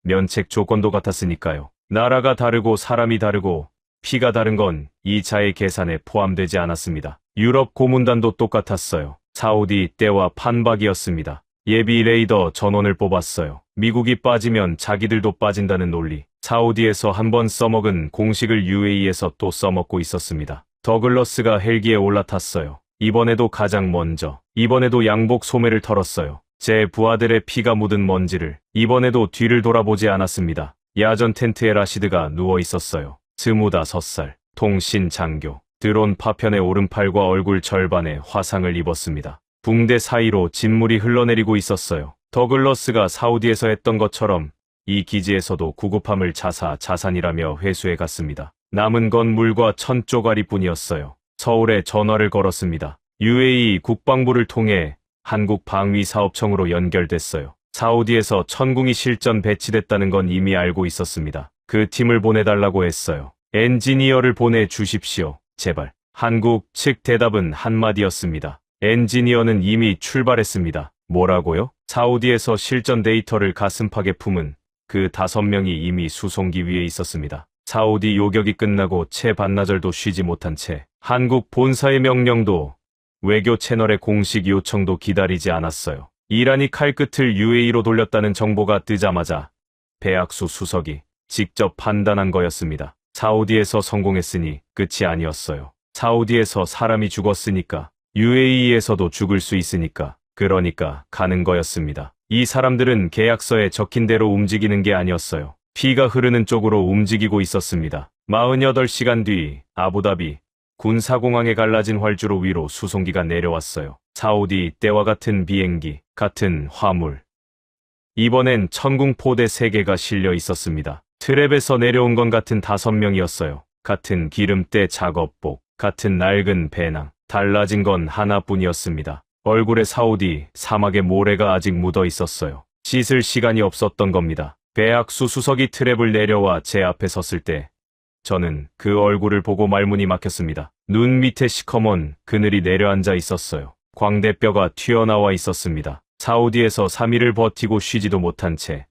면책 조건도 같았으니까요. 나라가 다르고 사람이 다르고 피가 다른 건 이 자의 계산에 포함되지 않았습니다. 유럽 고문단도 똑같았어요. 사우디 때와 판박이었습니다. 예비 레이더 전원을 뽑았어요. 미국이 빠지면 자기들도 빠진다는 논리. 사우디에서 한번 써먹은 공식을 UAE에서 또 써먹고 있었습니다. 더글러스가 헬기에 올라탔어요. 이번에도 가장 먼저. 이번에도 양복 소매를 털었어요. 제 부하들의 피가 묻은 먼지를. 이번에도 뒤를 돌아보지 않았습니다. 야전 텐트에 라시드가 누워 있었어요. 25살. 통신 장교. 드론 파편의 오른팔과 얼굴 절반에 화상을 입었습니다. 붕대 사이로 진물이 흘러내리고 있었어요. 더글러스가 사우디에서 했던 것처럼 이 기지에서도 구급함을 자산이라며 회수해 갔습니다. 남은 건 물과 천조가리뿐이었어요. 서울에 전화를 걸었습니다. UAE 국방부를 통해 한국방위사업청으로 연결됐어요. 사우디에서 천궁이 실전 배치됐다는 건 이미 알고 있었습니다. 그 팀을 보내달라고 했어요. 엔지니어를 보내주십시오. 제발. 한국 측 대답은 한마디였습니다. 엔지니어는 이미 출발했습니다. 뭐라고요? 사우디에서 실전 데이터를 가슴팍에 품은 그 5명이 이미 수송기 위에 있었습니다. 사우디 요격이 끝나고 채 반나절도 쉬지 못한 채 한국 본사의 명령도 외교 채널의 공식 요청도 기다리지 않았어요. 이란이 칼끝을 UAE로 돌렸다는 정보가 뜨자마자 배악수 수석이 직접 판단한 거였습니다. 사우디에서 성공했으니 끝이 아니었어요. 사우디에서 사람이 죽었으니까 UAE에서도 죽을 수 있으니까 그러니까 가는 거였습니다. 이 사람들은 계약서에 적힌 대로 움직이는 게 아니었어요. 피가 흐르는 쪽으로 움직이고 있었습니다. 48시간 뒤 아부다비 군사공항에 갈라진 활주로 위로 수송기가 내려왔어요. 사우디 때와 같은 비행기, 같은 화물. 이번엔 천궁포대 3개가 실려 있었습니다. 트랩에서 내려온 건 같은 5명이었어요. 같은 기름때 작업복, 같은 낡은 배낭. 달라진 건 하나뿐이었습니다. 얼굴에 사우디 사막의 모래가 아직 묻어 있었어요. 씻을 시간이 없었던 겁니다. 배악수 수석이 트랩을 내려와 제 앞에 섰을 때 저는 그 얼굴을 보고 말문이 막혔습니다. 눈 밑에 시커먼 그늘이 내려앉아 있었어요. 광대뼈가 튀어나와 있었습니다. 사우디에서 3일을 버티고 쉬지도 못한 채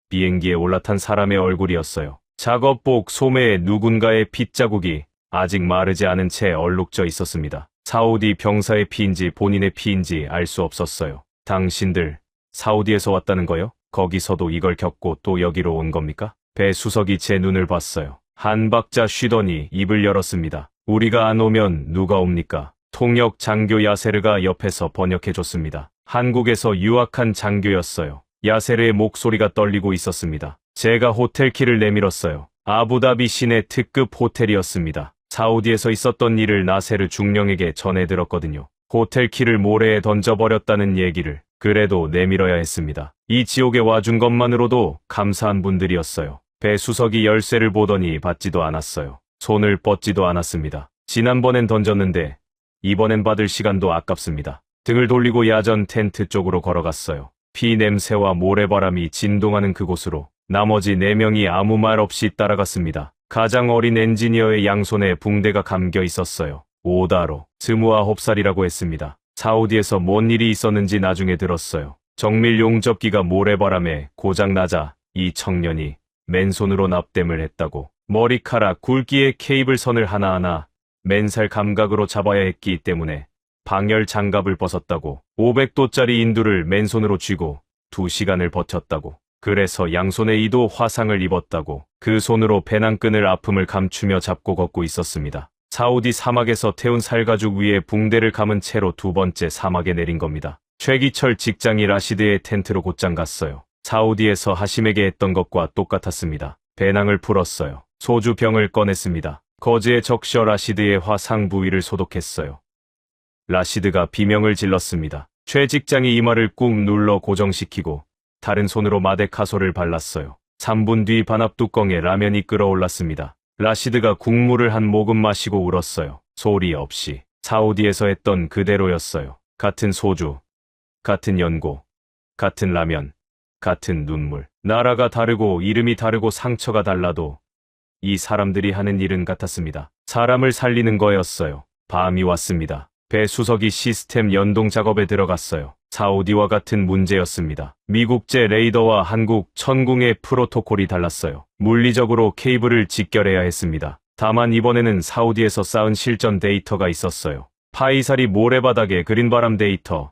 비행기에 올라탄 사람의 얼굴이었어요. 작업복 소매에 누군가의 핏자국이 아직 마르지 않은 채 얼룩져 있었습니다. 사우디 병사의 피인지 본인의 피인지 알 수 없었어요. 당신들 사우디에서 왔다는 거요? 거기서도 이걸 겪고 또 여기로 온 겁니까? 배 수석이 제 눈을 봤어요. 한 박자 쉬더니 입을 열었습니다. 우리가 안 오면 누가 옵니까? 통역 장교 야세르가 옆에서 번역해줬습니다. 한국에서 유학한 장교였어요. 야세르의 목소리가 떨리고 있었습니다. 제가 호텔 키를 내밀었어요. 아부다비 시내 특급 호텔이었습니다. 사우디에서 있었던 일을 나세르 중령에게 전해들었거든요. 호텔 키를 모래에 던져버렸다는 얘기를. 그래도 내밀어야 했습니다. 이 지옥에 와준 것만으로도 감사한 분들이었어요. 배 수석이 열쇠를 보더니 받지도 않았어요. 손을 뻗지도 않았습니다. 지난번엔 던졌는데 이번엔 받을 시간도 아깝습니다. 등을 돌리고 야전 텐트 쪽으로 걸어갔어요. 피 냄새와 모래바람이 진동하는 그곳으로. 나머지 4명이 아무 말 없이 따라갔습니다. 가장 어린 엔지니어의 양손에 붕대가 감겨 있었어요. 오다로, 29살이라고 했습니다. 사우디에서 뭔 일이 있었는지 나중에 들었어요. 정밀 용접기가 모래바람에 고장나자 이 청년이 맨손으로 납땜을 했다고. 머리카락 굵기의 케이블 선을 하나하나 맨살 감각으로 잡아야 했기 때문에 방열 장갑을 벗었다고. 500도짜리 인두를 맨손으로 쥐고 2시간을 버텼다고. 그래서 양손에 2도 화상을 입었다고. 그 손으로 배낭끈을 아픔을 감추며 잡고 걷고 있었습니다. 사우디 사막에서 태운 살가죽 위에 붕대를 감은 채로 2번째 사막에 내린 겁니다. 최기철 직장이 라시드의 텐트로 곧장 갔어요. 사우디에서 하심에게 했던 것과 똑같았습니다. 배낭을 풀었어요. 소주병을 꺼냈습니다. 거즈에 적셔 라시드의 화상 부위를 소독했어요. 라시드가 비명을 질렀습니다. 최 직장이 이마를 꾹 눌러 고정시키고 다른 손으로 마데카소를 발랐어요. 3분 뒤 반합 뚜껑에 라면이 끓어올랐습니다. 라시드가 국물을 한 모금 마시고 울었어요. 소리 없이. 사우디에서 했던 그대로였어요. 같은 소주, 같은 연고, 같은 라면, 같은 눈물. 나라가 다르고 이름이 다르고 상처가 달라도 이 사람들이 하는 일은 같았습니다. 사람을 살리는 거였어요. 밤이 왔습니다. 배 수석이 시스템 연동 작업에 들어갔어요. 사우디와 같은 문제였습니다. 미국제 레이더와 한국 천궁의 프로토콜이 달랐어요. 물리적으로 케이블을 직결해야 했습니다. 다만 이번에는 사우디에서 쌓은 실전 데이터가 있었어요. 파이살이 모래바닥에 그린 바람 데이터,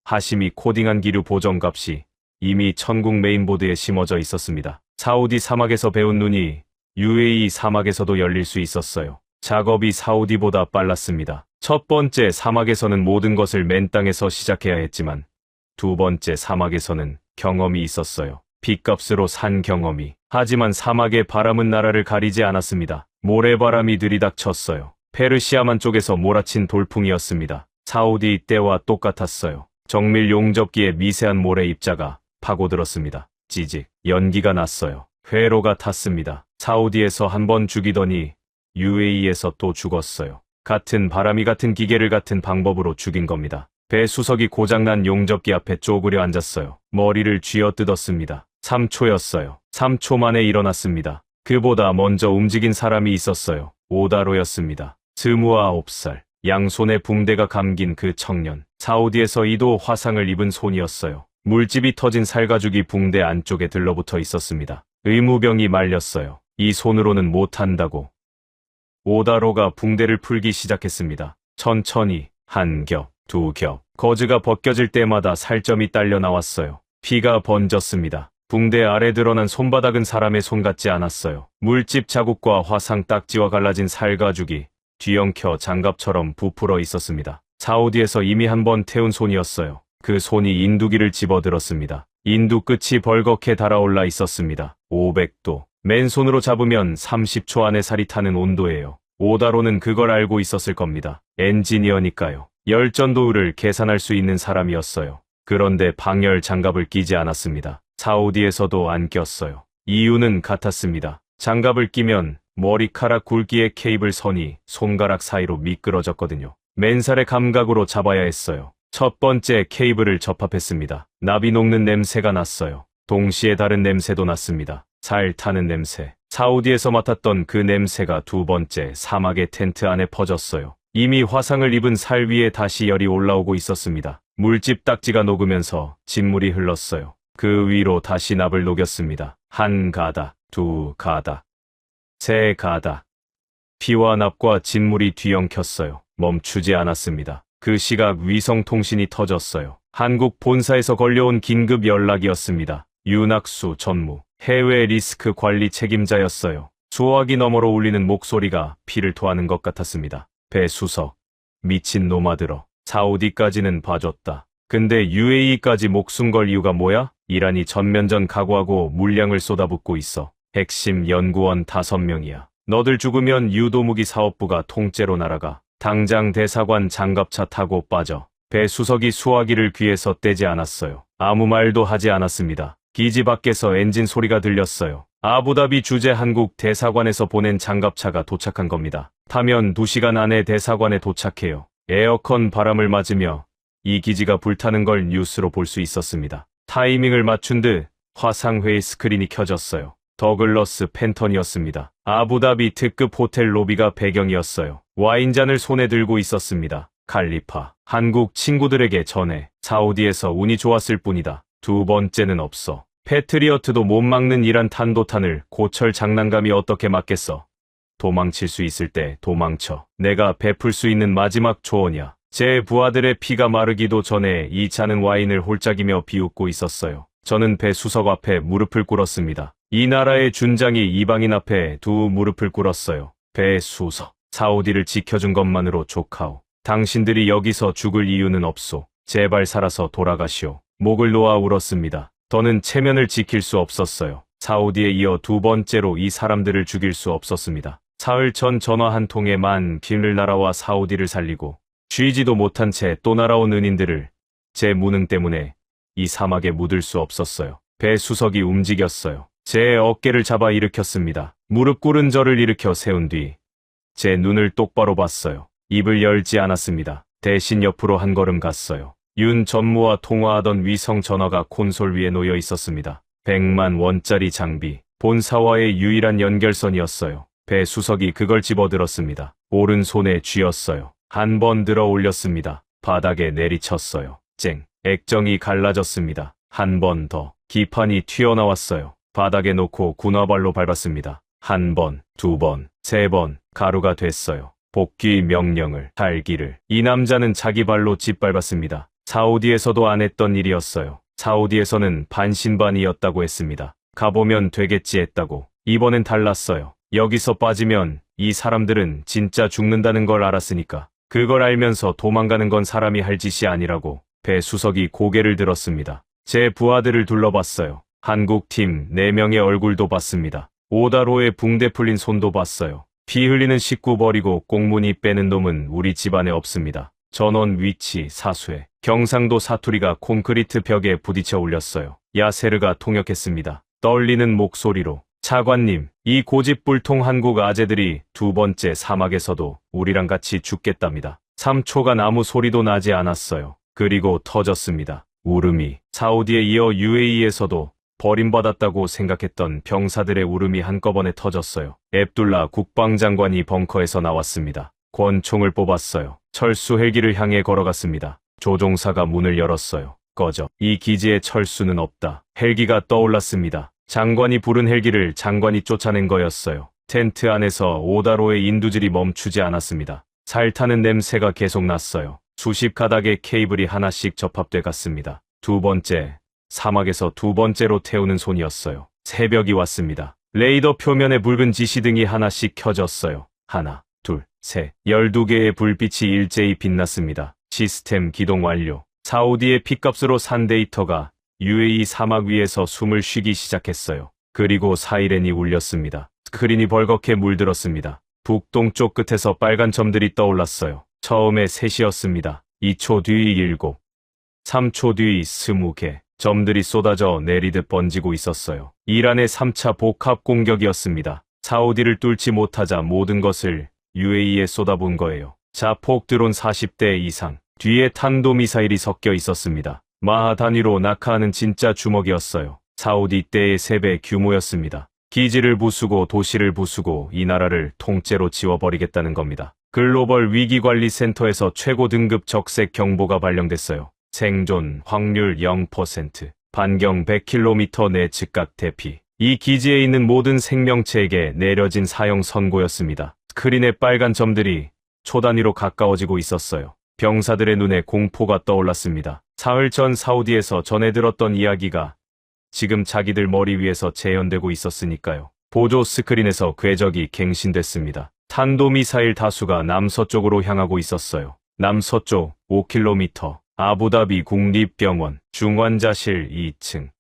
하심이 코딩한 기류 보정값이 이미 천궁 메인보드에 심어져 있었습니다. 사우디 사막에서 배운 눈이 UAE 사막에서도 열릴 수 있었어요. 작업이 사우디보다 빨랐습니다. 첫 번째 사막에서는 모든 것을 맨 땅에서 시작해야 했지만 2번째 사막에서는 경험이 있었어요. 빚값으로 산 경험이. 하지만 사막의 바람은 나라를 가리지 않았습니다. 모래바람이 들이닥쳤어요. 페르시아만 쪽에서 몰아친 돌풍이었습니다. 사우디 때와 똑같았어요. 정밀 용접기에 미세한 모래 입자가 파고들었습니다. 찌직. 연기가 났어요. 회로가 탔습니다. 사우디에서 한 번 죽이더니 UAE에서 또 죽었어요. 같은 바람이 같은 기계를 같은 방법으로 죽인 겁니다. 배 수석이 고장난 용접기 앞에 쪼그려 앉았어요. 머리를 쥐어뜯었습니다. 3초였어요. 3초 만에 일어났습니다. 그보다 먼저 움직인 사람이 있었어요. 오다로였습니다. 29살. 양손에 붕대가 감긴 그 청년. 사우디에서 2도 화상을 입은 손이었어요. 물집이 터진 살가죽이 붕대 안쪽에 들러붙어 있었습니다. 의무병이 말렸어요. 이 손으로는 못한다고. 오다로가 붕대를 풀기 시작했습니다. 천천히 한 겹, 2겹. 거즈가 벗겨질 때마다 살점이 딸려 나왔어요. 피가 번졌습니다. 붕대 아래 드러난 손바닥은 사람의 손 같지 않았어요. 물집 자국과 화상 딱지와 갈라진 살가죽이 뒤엉켜 장갑처럼 부풀어 있었습니다. 사우디에서 이미 한 번 태운 손이었어요. 그 손이 인두기를 집어들었습니다. 인두 끝이 벌겋게 달아올라 있었습니다. 500도. 맨손으로 잡으면 30초 안에 살이 타는 온도예요. 오다로는 그걸 알고 있었을 겁니다. 엔지니어니까요. 열전도율을 계산할 수 있는 사람이었어요. 그런데 방열 장갑을 끼지 않았습니다. 사우디에서도 안 꼈어요. 이유는 같았습니다. 장갑을 끼면 머리카락 굵기의 케이블 선이 손가락 사이로 미끄러졌거든요. 맨살의 감각으로 잡아야 했어요. 첫 번째 케이블을 접합했습니다. 나비 녹는 냄새가 났어요. 동시에 다른 냄새도 났습니다. 살 타는 냄새. 사우디에서 맡았던 그 냄새가 두 번째 사막의 텐트 안에 퍼졌어요. 이미 화상을 입은 살 위에 다시 열이 올라오고 있었습니다. 물집 딱지가 녹으면서 진물이 흘렀어요. 그 위로 다시 납을 녹였습니다. 한 가닥, 두 가닥, 세 가닥. 피와 납과 진물이 뒤엉켰어요. 멈추지 않았습니다. 그 시각 위성통신이 터졌어요. 한국 본사에서 걸려온 긴급 연락이었습니다. 윤학수 전무, 해외 리스크 관리 책임자였어요. 수화기 너머로 울리는 목소리가 피를 토하는 것 같았습니다. 배수석, 미친 노마들어. 사우디까지는 봐줬다. 근데 UAE까지 목숨 걸 이유가 뭐야? 이란이 전면전 각오하고 물량을 쏟아붓고 있어. 핵심 연구원 5명이야. 너들 죽으면 유도무기 사업부가 통째로 날아가. 당장 대사관 장갑차 타고 빠져. 배수석이 수화기를 귀에서 떼지 않았어요. 아무 말도 하지 않았습니다. 기지 밖에서 엔진 소리가 들렸어요. 아부다비 주재 한국 대사관에서 보낸 장갑차가 도착한 겁니다. 타면 2시간 안에 대사관에 도착해요. 에어컨 바람을 맞으며 이 기지가 불타는 걸 뉴스로 볼 수 있었습니다. 타이밍을 맞춘 듯 화상회의 스크린이 켜졌어요. 더글러스 팬턴이었습니다. 아부다비 특급 호텔 로비가 배경이었어요. 와인잔을 손에 들고 있었습니다. 칼리파, 한국 친구들에게 전해. 사우디에서 운이 좋았을 뿐이다. 두 번째는 없어. 패트리어트도 못 막는 이란 탄도탄을 고철 장난감이 어떻게 막겠어. 도망칠 수 있을 때 도망쳐. 내가 베풀 수 있는 마지막 조언이야. 제 부하들의 피가 마르기도 전에 이 차는 와인을 홀짝이며 비웃고 있었어요. 저는 배수석 앞에 무릎을 꿇었습니다. 이 나라의 준장이 이방인 앞에 두 무릎을 꿇었어요. 배수석, 사우디를 지켜준 것만으로 족하오. 당신들이 여기서 죽을 이유는 없소. 제발 살아서 돌아가시오. 목을 놓아 울었습니다. 더는 체면을 지킬 수 없었어요. 사우디에 이어 두 번째로 이 사람들을 죽일 수 없었습니다. 사흘 전 전화 한 통에만 비밀 날아와 사우디를 살리고 쥐지도 못한 채 또 날아온 은인들을 제 무능 때문에 이 사막에 묻을 수 없었어요. 배수석이 움직였어요. 제 어깨를 잡아 일으켰습니다. 무릎 꿇은 저를 일으켜 세운 뒤 제 눈을 똑바로 봤어요. 입을 열지 않았습니다. 대신 옆으로 한 걸음 갔어요. 윤 전무와 통화하던 위성 전화가 콘솔 위에 놓여 있었습니다. 100만 원짜리 장비, 본사와의 유일한 연결선이었어요. 배수석이 그걸 집어들었습니다. 오른손에 쥐었어요. 한 번 들어 올렸습니다. 바닥에 내리쳤어요. 쨍, 액정이 갈라졌습니다. 한 번 더, 기판이 튀어나왔어요. 바닥에 놓고 군화발로 밟았습니다. 한 번, 두 번, 세 번, 가루가 됐어요. 복귀 명령을, 달기를. 이 남자는 자기 발로 짓밟았습니다. 사우디에서도 안 했던 일이었어요. 사우디에서는 반신반의였다고 했습니다. 가보면 되겠지 했다고. 이번엔 달랐어요. 여기서 빠지면 이 사람들은 진짜 죽는다는 걸 알았으니까. 그걸 알면서 도망가는 건 사람이 할 짓이 아니라고. 배수석이 고개를 들었습니다. 제 부하들을 둘러봤어요. 한국팀 4명의 얼굴도 봤습니다. 오다로의 붕대 풀린 손도 봤어요. 피 흘리는 식구 버리고 꽁무니 빼는 놈은 우리 집안에 없습니다. 전원 위치 사수해. 경상도 사투리가 콘크리트 벽에 부딪혀 울렸어요. 야세르가 통역했습니다. 떨리는 목소리로. 차관님, 이 고집불통 한국 아재들이 두 번째 사막에서도 우리랑 같이 죽겠답니다. 3초간 아무 소리도 나지 않았어요. 그리고 터졌습니다. 울음이. 사우디에 이어 UAE에서도 버림받았다고 생각했던 병사들의 울음이 한꺼번에 터졌어요. 앱둘라 국방장관이 벙커에서 나왔습니다. 권총을 뽑았어요. 철수 헬기를 향해 걸어갔습니다. 조종사가 문을 열었어요. 꺼져. 이 기지에 철수는 없다. 헬기가 떠올랐습니다. 장관이 부른 헬기를 장관이 쫓아낸 거였어요. 텐트 안에서 오다로의 인두질이 멈추지 않았습니다. 살타는 냄새가 계속 났어요. 수십 가닥의 케이블이 하나씩 접합돼 갔습니다. 두 번째, 사막에서 두 번째로 태우는 손이었어요. 새벽이 왔습니다. 레이더 표면에 붉은 지시등이 하나씩 켜졌어요. 하나, 둘, 셋. 12개의 불빛이 일제히 빛났습니다. 시스템 기동 완료. 사우디의 핏값으로 산 데이터가 UAE 사막 위에서 숨을 쉬기 시작했어요. 그리고 사이렌이 울렸습니다. 스크린이 벌겋게 물들었습니다. 북동쪽 끝에서 빨간 점들이 떠올랐어요. 처음에 3이었습니다. 2초 뒤 7, 3초 뒤 20개. 점들이 쏟아져 내리듯 번지고 있었어요. 이란의 3차 복합 공격이었습니다. 사우디를 뚫지 못하자 모든 것을 UAE에 쏟아본 거예요. 자폭 드론 40대 이상, 뒤에 탄도미사일이 섞여 있었습니다. 마하 단위로 낙하하는 진짜 주먹이었어요. 사우디 때의 3배 규모였습니다. 기지를 부수고 도시를 부수고 이 나라를 통째로 지워버리겠다는 겁니다. 글로벌 위기관리센터에서 최고 등급 적색 경보가 발령됐어요. 생존 확률 0%, 반경 100km 내 즉각 대피. 이 기지에 있는 모든 생명체에게 내려진 사형 선고였습니다. 스크린의 빨간 점들이 초 단위로 가까워지고 있었어요. 병사들의 눈에 공포가 떠올랐습니다. 사흘 전 사우디에서 전해 들었던 이야기가 지금 자기들 머리 위에서 재현되고 있었으니까요. 보조 스크린에서 궤적이 갱신됐습니다. 탄도미사일 다수가 남서쪽으로 향하고 있었어요. 남서쪽 5km, 아부다비 국립병원, 중환자실 2층.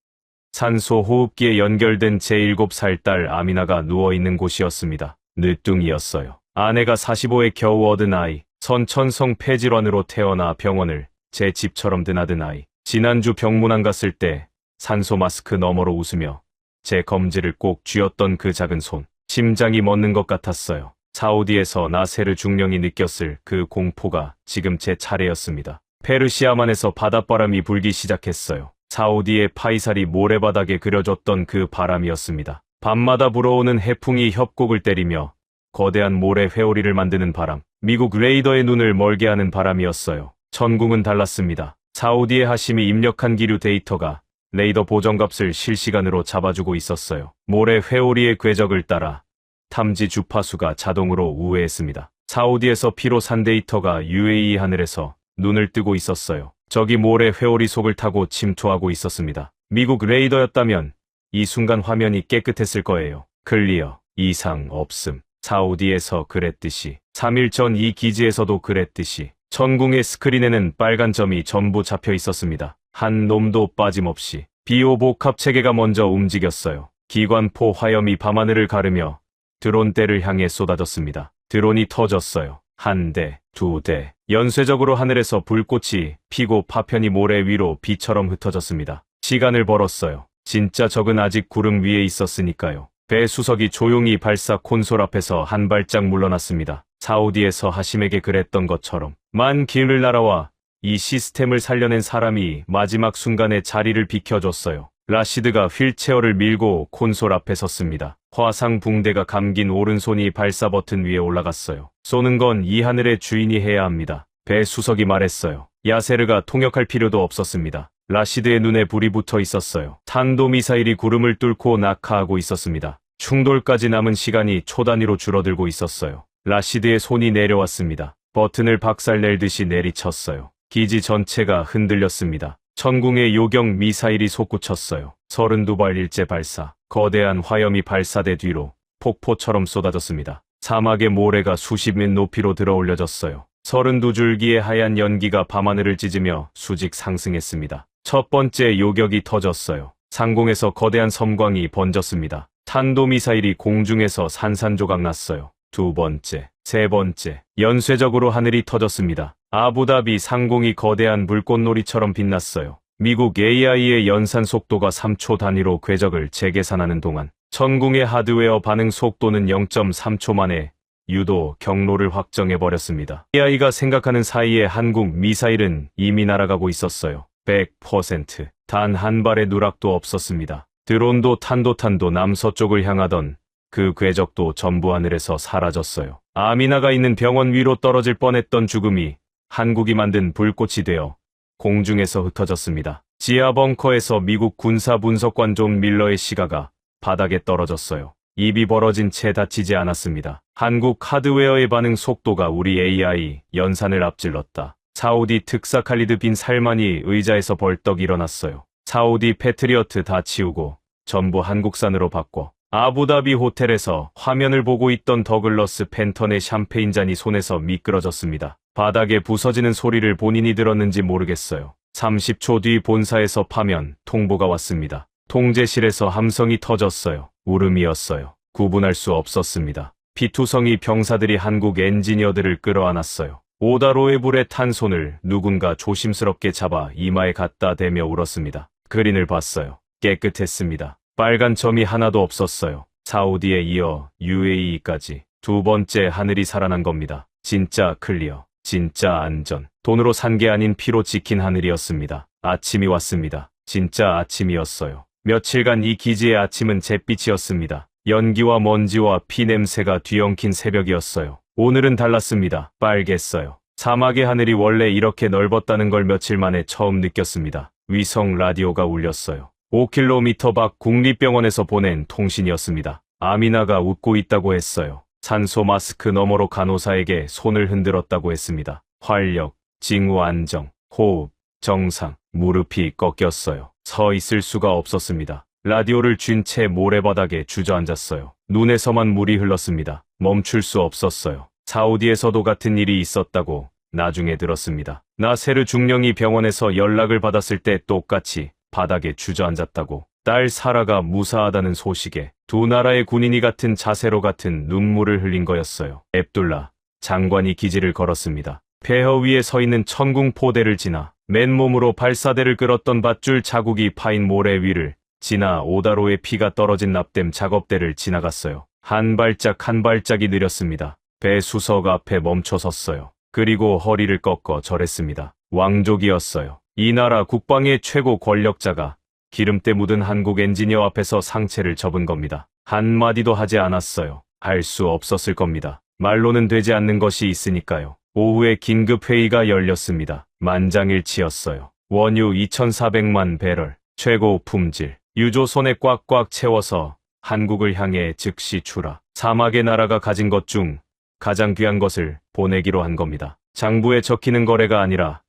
산소 호흡기에 연결된 제7살 딸 아미나가 누워있는 곳이었습니다. 늦둥이였어요. 아내가 45에 겨우 얻은 아이, 선천성 폐질환으로 태어나 병원을 제 집처럼 드나든 아이. 지난주 병문안 갔을 때 산소 마스크 너머로 웃으며 제 검지를 꼭 쥐었던 그 작은 손. 심장이 멎는 것 같았어요. 사우디에서 나세르 중령이 느꼈을 그 공포가 지금 제 차례였습니다. 페르시아만에서 바닷바람이 불기 시작했어요. 사우디의 파이살이 모래바닥에 그려졌던 그 바람이었습니다. 밤마다 불어오는 해풍이 협곡을 때리며 거대한 모래 회오리를 만드는 바람. 미국 레이더의 눈을 멀게 하는 바람이었어요. 전궁은 달랐습니다. 사우디의 하심이 입력한 기류 데이터가 레이더 보정값을 실시간으로 잡아주고 있었어요. 모래 회오리의 궤적을 따라 탐지 주파수가 자동으로 우회했습니다. 사우디에서 피로 산 데이터가 UAE 하늘에서 눈을 뜨고 있었어요. 적이 모래 회오리 속을 타고 침투하고 있었습니다. 미국 레이더였다면 이 순간 화면이 깨끗했을 거예요. 클리어, 이상 없음. 사우디에서 그랬듯이 3일 전 이 기지에서도 그랬듯이 전궁의 스크린에는 빨간 점이 전부 잡혀 있었습니다. 한 놈도 빠짐없이 비호복합 체계가 먼저 움직였어요. 기관포 화염이 밤하늘을 가르며 드론대를 향해 쏟아졌습니다. 드론이 터졌어요. 한 대, 두 대. 연쇄적으로 하늘에서 불꽃이 피고 파편이 모래 위로 비처럼 흩어졌습니다. 시간을 벌었어요. 진짜 적은 아직 구름 위에 있었으니까요. 배 수석이 조용히 발사 콘솔 앞에서 한 발짝 물러났습니다. 사우디에서 하심에게 그랬던 것처럼 만 길을 날아와 이 시스템을 살려낸 사람이 마지막 순간에 자리를 비켜줬어요. 라시드가 휠체어를 밀고 콘솔 앞에 섰습니다. 화상 붕대가 감긴 오른손이 발사 버튼 위에 올라갔어요. 쏘는 건 이 하늘의 주인이 해야 합니다. 배 수석이 말했어요. 야세르가 통역할 필요도 없었습니다. 라시드의 눈에 불이 붙어 있었어요. 탄도미사일이 구름을 뚫고 낙하하고 있었습니다. 충돌까지 남은 시간이 초 단위로 줄어들고 있었어요. 라시드의 손이 내려왔습니다. 버튼을 박살낼듯이 내리쳤어요. 기지 전체가 흔들렸습니다. 천궁의 요격 미사일이 솟구쳤어요. 32발 일제 발사. 거대한 화염이 발사대 뒤로 폭포처럼 쏟아졌습니다. 사막의 모래가 수십 미 높이로 들어올려졌어요. 32줄기의 하얀 연기가 밤하늘을 찢으며 수직 상승했습니다. 첫 번째 요격이 터졌어요. 상공에서 거대한 섬광이 번졌습니다. 탄도미사일이 공중에서 산산조각 났어요. 두 번째, 세 번째, 연쇄적으로 하늘이 터졌습니다. 아부다비 상공이 거대한 불꽃놀이처럼 빛났어요. 미국 AI의 연산 속도가 3초 단위로 궤적을 재계산하는 동안 천궁의 하드웨어 반응 속도는 0.3초 만에 유도 경로를 확정해버렸습니다. AI가 생각하는 사이에 한국 미사일은 이미 날아가고 있었어요. 100%. 단 한 발의 누락도 없었습니다. 드론도 탄도 남서쪽을 향하던 그 궤적도 전부 하늘에서 사라졌어요. 아미나가 있는 병원 위로 떨어질 뻔했던 죽음이 한국이 만든 불꽃이 되어 공중에서 흩어졌습니다. 지하 벙커에서 미국 군사분석관 존 밀러의 시가가 바닥에 떨어졌어요. 입이 벌어진 채 다치지 않았습니다. 한국 하드웨어의 반응 속도가 우리 AI 연산을 앞질렀다. 사우디 특사 칼리드 빈 살만이 의자에서 벌떡 일어났어요. 사우디 패트리어트 다 치우고 전부 한국산으로 바꿔. 아부다비 호텔에서 화면을 보고 있던 더글러스 펜턴의 샴페인 잔이 손에서 미끄러졌습니다. 바닥에 부서지는 소리를 본인이 들었는지 모르겠어요. 30초 뒤 본사에서 파면 통보가 왔습니다. 통제실에서 함성이 터졌어요. 울음이었어요. 구분할 수 없었습니다. 피투성이 병사들이 한국 엔지니어들을 끌어안았어요. 오다로의 불에 탄 손을 누군가 조심스럽게 잡아 이마에 갖다 대며 울었습니다. 그린을 봤어요. 깨끗했습니다. 빨간 점이 하나도 없었어요. 사우디에 이어 UAE까지 두 번째 하늘이 살아난 겁니다. 진짜 클리어, 진짜 안전. 돈으로 산 게 아닌 피로 지킨 하늘이었습니다. 아침이 왔습니다. 진짜 아침이었어요. 며칠간 이 기지의 아침은 잿빛이었습니다. 연기와 먼지와 피 냄새가 뒤엉킨 새벽이었어요. 오늘은 달랐습니다. 빨갰어요. 사막의 하늘이 원래 이렇게 넓었다는 걸 며칠 만에 처음 느꼈습니다. 위성 라디오가 울렸어요. 5km 밖 국립병원에서 보낸 통신이었습니다. 아미나가 웃고 있다고 했어요. 산소 마스크 너머로 간호사에게 손을 흔들었다고 했습니다. 활력, 징후 안정, 호흡, 정상, 무릎이 꺾였어요. 서 있을 수가 없었습니다. 라디오를 쥔 채 모래바닥에 주저앉았어요. 눈에서만 물이 흘렀습니다. 멈출 수 없었어요. 사우디에서도 같은 일이 있었다고 나중에 들었습니다. 나세르 중령이 병원에서 연락을 받았을 때 똑같이 바닥에 주저앉았다고. 딸 사라가 무사하다는 소식에 두 나라의 군인이 같은 자세로 같은 눈물을 흘린 거였어요. 앱둘라 장관이 기지를 걸었습니다. 폐허 위에 서 있는 천궁 포대를 지나 맨몸으로 발사대를 끌었던 밧줄 자국이 파인 모래 위를 지나 오다로의 피가 떨어진 납땜 작업대를 지나갔어요. 한 발짝 한 발짝이 느렸습니다. 배 수석 앞에 멈춰섰어요. 그리고 허리를 꺾어 절했습니다. 왕족이었어요. 이 나라 국방의 최고 권력자가 기름때 묻은 한국 엔지니어 앞에서 상체를 접은 겁니다. 한마디도 하지 않았어요. 할 수 없었을 겁니다. 말로는 되지 않는 것이 있으니까요. 오후에 긴급회의가 열렸습니다. 만장일치였어요. 원유 2,400만 배럴, 최고 품질, 유조선에 꽉꽉 채워서 한국을 향해 즉시 출하. 사막의 나라가 가진 것 중 가장 귀한 것을 보내기로 한 겁니다. 장부에 적히는 거래가 아니라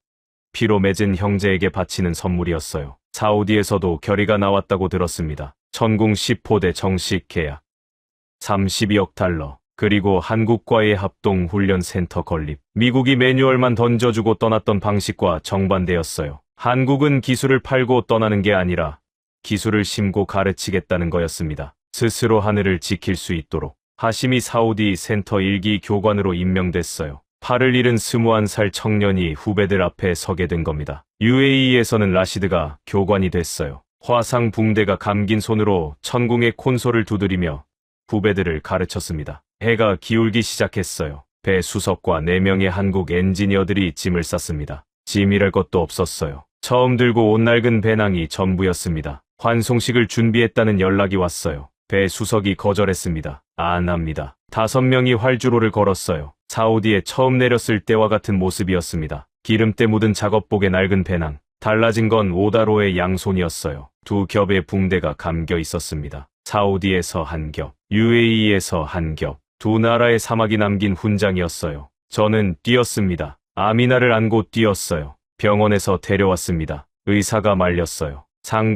피로 맺은 형제에게 바치는 선물이었어요. 사우디에서도 결의가 나왔다고 들었습니다. 천궁 10호대 정식 계약, 32억 달러, 그리고 한국과의 합동 훈련센터 건립. 미국이 매뉴얼만 던져주고 떠났던 방식과 정반대였어요. 한국은 기술을 팔고 떠나는 게 아니라 기술을 심고 가르치겠다는 거였습니다. 스스로 하늘을 지킬 수 있도록. 하시미 사우디 센터 1기 교관으로 임명됐어요. 팔을 잃은 21살 청년이 후배들 앞에 서게 된 겁니다. UAE에서는 라시드가 교관이 됐어요. 화상 붕대가 감긴 손으로 천궁의 콘솔을 두드리며 후배들을 가르쳤습니다. 해가 기울기 시작했어요. 배 수석과 4명의 한국 엔지니어들이 짐을 쌌습니다. 짐이랄 것도 없었어요. 처음 들고 온 낡은 배낭이 전부였습니다. 환송식을 준비했다는 연락이 왔어요. 배 수석이 거절했습니다. 안 합니다. 5명이 활주로를 걸었어요. 사우디에 처음 내렸을 때와 같은 모습이었습니다. 기름때 묻은 작업복의 낡은 배낭. 달라진 건 오다로의 양손이었어요. 두 겹의 붕대가 감겨 있었습니다. 사우디에서 한 겹, UAE에서 한 겹. 두 나라의 사막이 남긴 훈장이었어요. 저는 뛰었습니다. 아미나를 안고 뛰었어요. 병원에서 데려왔습니다. 의사가 말렸어요.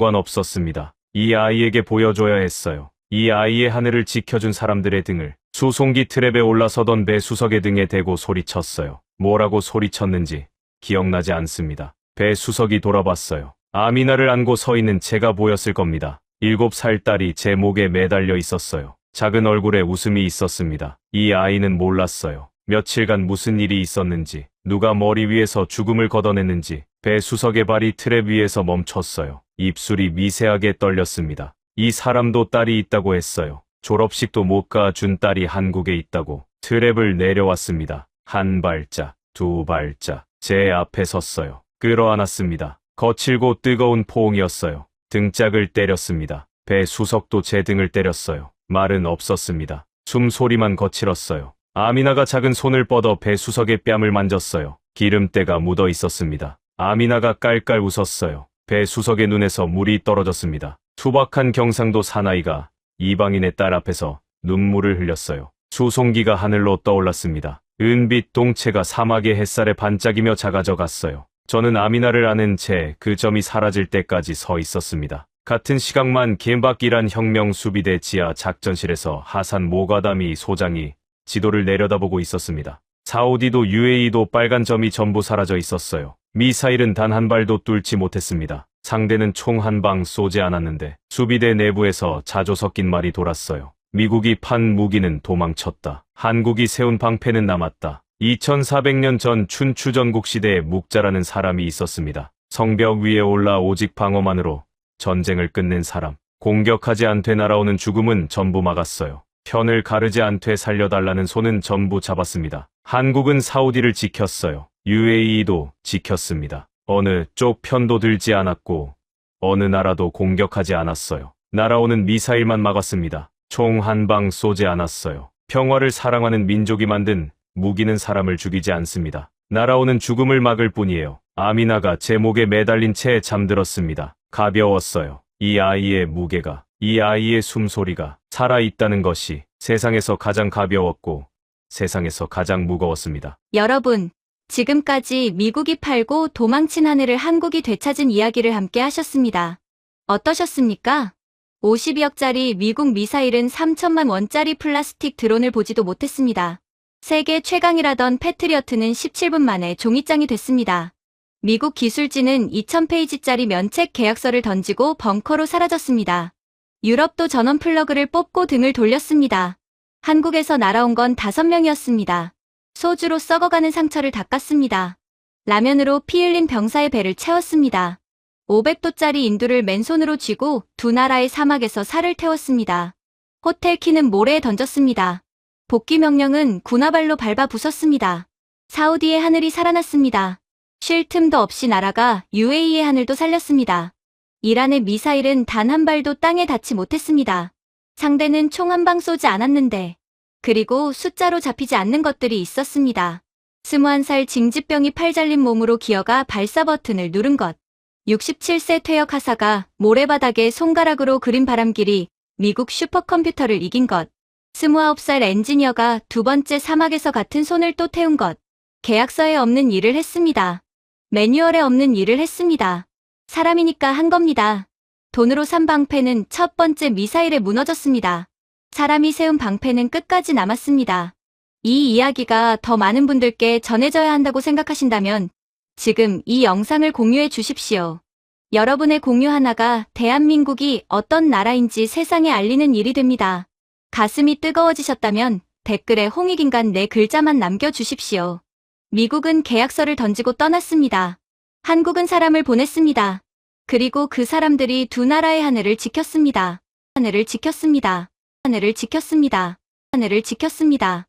상관없었습니다. 이 아이에게 보여줘야 했어요. 이 아이의 하늘을 지켜준 사람들의 등을. 수송기 트랩에 올라서던 배 수석의 등에 대고 소리쳤어요. 뭐라고 소리쳤는지 기억나지 않습니다. 배 수석이 돌아봤어요. 아미나를 안고 서 있는 제가 보였을 겁니다. 7살 딸이 제 목에 매달려 있었어요. 작은 얼굴에 웃음이 있었습니다. 이 아이는 몰랐어요. 며칠간 무슨 일이 있었는지, 누가 머리 위에서 죽음을 걷어냈는지. 배 수석의 발이 트랩 위에서 멈췄어요. 입술이 미세하게 떨렸습니다. 이 사람도 딸이 있다고 했어요. 졸업식도 못 가준 딸이 한국에 있다고. 트랩을 내려왔습니다. 한 발짝, 두 발짝. 제 앞에 섰어요. 끌어안았습니다. 거칠고 뜨거운 포옹이었어요. 등짝을 때렸습니다. 배 수석도 제 등을 때렸어요. 말은 없었습니다. 숨소리만 거칠었어요. 아미나가 작은 손을 뻗어 배 수석의 뺨을 만졌어요. 기름때가 묻어 있었습니다. 아미나가 깔깔 웃었어요. 배 수석의 눈에서 물이 떨어졌습니다. 투박한 경상도 사나이가 이방인의 딸 앞에서 눈물을 흘렸어요. 수송기가 하늘로 떠올랐습니다. 은빛 동체가 사막의 햇살에 반짝이며 작아져 갔어요. 저는 아미나를 아는 채 그 점이 사라질 때까지 서 있었습니다. 같은 시각만 겐박이란 혁명 수비대 지하 작전실에서 하산 모가다미 소장이 지도를 내려다보고 있었습니다. 사우디도 UAE도 빨간 점이 전부 사라져 있었어요. 미사일은 단 한 발도 뚫지 못했습니다. 상대는 총 한 방 쏘지 않았는데 수비대 내부에서 자조 섞인 말이 돌았어요. 미국이 판 무기는 도망쳤다. 한국이 세운 방패는 남았다. 2400년 전 춘추전국 시대에 묵자라는 사람이 있었습니다. 성벽 위에 올라 오직 방어만으로 전쟁을 끝낸 사람. 공격하지 않되 날아오는 죽음은 전부 막았어요. 편을 가르지 않되 살려달라는 손은 전부 잡았습니다. 한국은 사우디를 지켰어요. UAE도 지켰습니다. 어느 쪽 편도 들지 않았고 어느 나라도 공격하지 않았어요. 날아오는 미사일만 막았습니다. 총 한 방 쏘지 않았어요. 평화를 사랑하는 민족이 만든 무기는 사람을 죽이지 않습니다. 날아오는 죽음을 막을 뿐이에요. 아미나가 제 목에 매달린 채 잠들었습니다. 가벼웠어요. 이 아이의 무게가, 이 아이의 숨소리가 살아있다는 것이 세상에서 가장 가벼웠고 세상에서 가장 무거웠습니다. 여러분, 지금까지 미국이 팔고 도망친 하늘을 한국이 되찾은 이야기를 함께 하셨습니다. 어떠셨습니까? 52억짜리 미국 미사일은 3천만 원짜리 플라스틱 드론을 보지도 못했습니다. 세계 최강이라던 패트리어트는 17분 만에 종이장이 됐습니다. 미국 기술진은 2000페이지짜리 면책 계약서를 던지고 벙커로 사라졌습니다. 유럽도 전원 플러그를 뽑고 등을 돌렸습니다. 한국에서 날아온 건 5명이었습니다. 소주로 썩어가는 상처를 닦았습니다. 라면으로 피 흘린 병사의 배를 채웠습니다. 500도짜리 인두를 맨손으로 쥐고 두 나라의 사막에서 살을 태웠습니다. 호텔 키는 모래에 던졌습니다. 복귀 명령은 군화발로 밟아 부쉈습니다. 사우디의 하늘이 살아났습니다. 쉴 틈도 없이 날아가 UAE의 하늘도 살렸습니다. 이란의 미사일은 단 한 발도 땅에 닿지 못했습니다. 상대는 총 한 방 쏘지 않았는데, 그리고 숫자로 잡히지 않는 것들이 있었습니다. 21살 징집병이 팔 잘린 몸으로 기어가 발사 버튼을 누른 것. 67세 퇴역 하사가 모래바닥에 손가락으로 그린 바람길이 미국 슈퍼컴퓨터를 이긴 것. 29살 엔지니어가 두 번째 사막에서 같은 손을 또 태운 것. 계약서에 없는 일을 했습니다. 매뉴얼에 없는 일을 했습니다. 사람이니까 한 겁니다. 돈으로 산 방패는 첫 번째 미사일에 무너졌습니다. 사람이 세운 방패는 끝까지 남았습니다. 이 이야기가 더 많은 분들께 전해져야 한다고 생각하신다면 지금 이 영상을 공유해 주십시오. 여러분의 공유 하나가 대한민국이 어떤 나라인지 세상에 알리는 일이 됩니다. 가슴이 뜨거워지셨다면 댓글에 홍익인간 4글자만 남겨주십시오. 미국은 계약서를 던지고 떠났습니다. 한국은 사람을 보냈습니다. 그리고 그 사람들이 두 나라의 하늘을 지켰습니다. 하늘을 지켰습니다. 하늘을 지켰습니다. 하늘을 지켰습니다.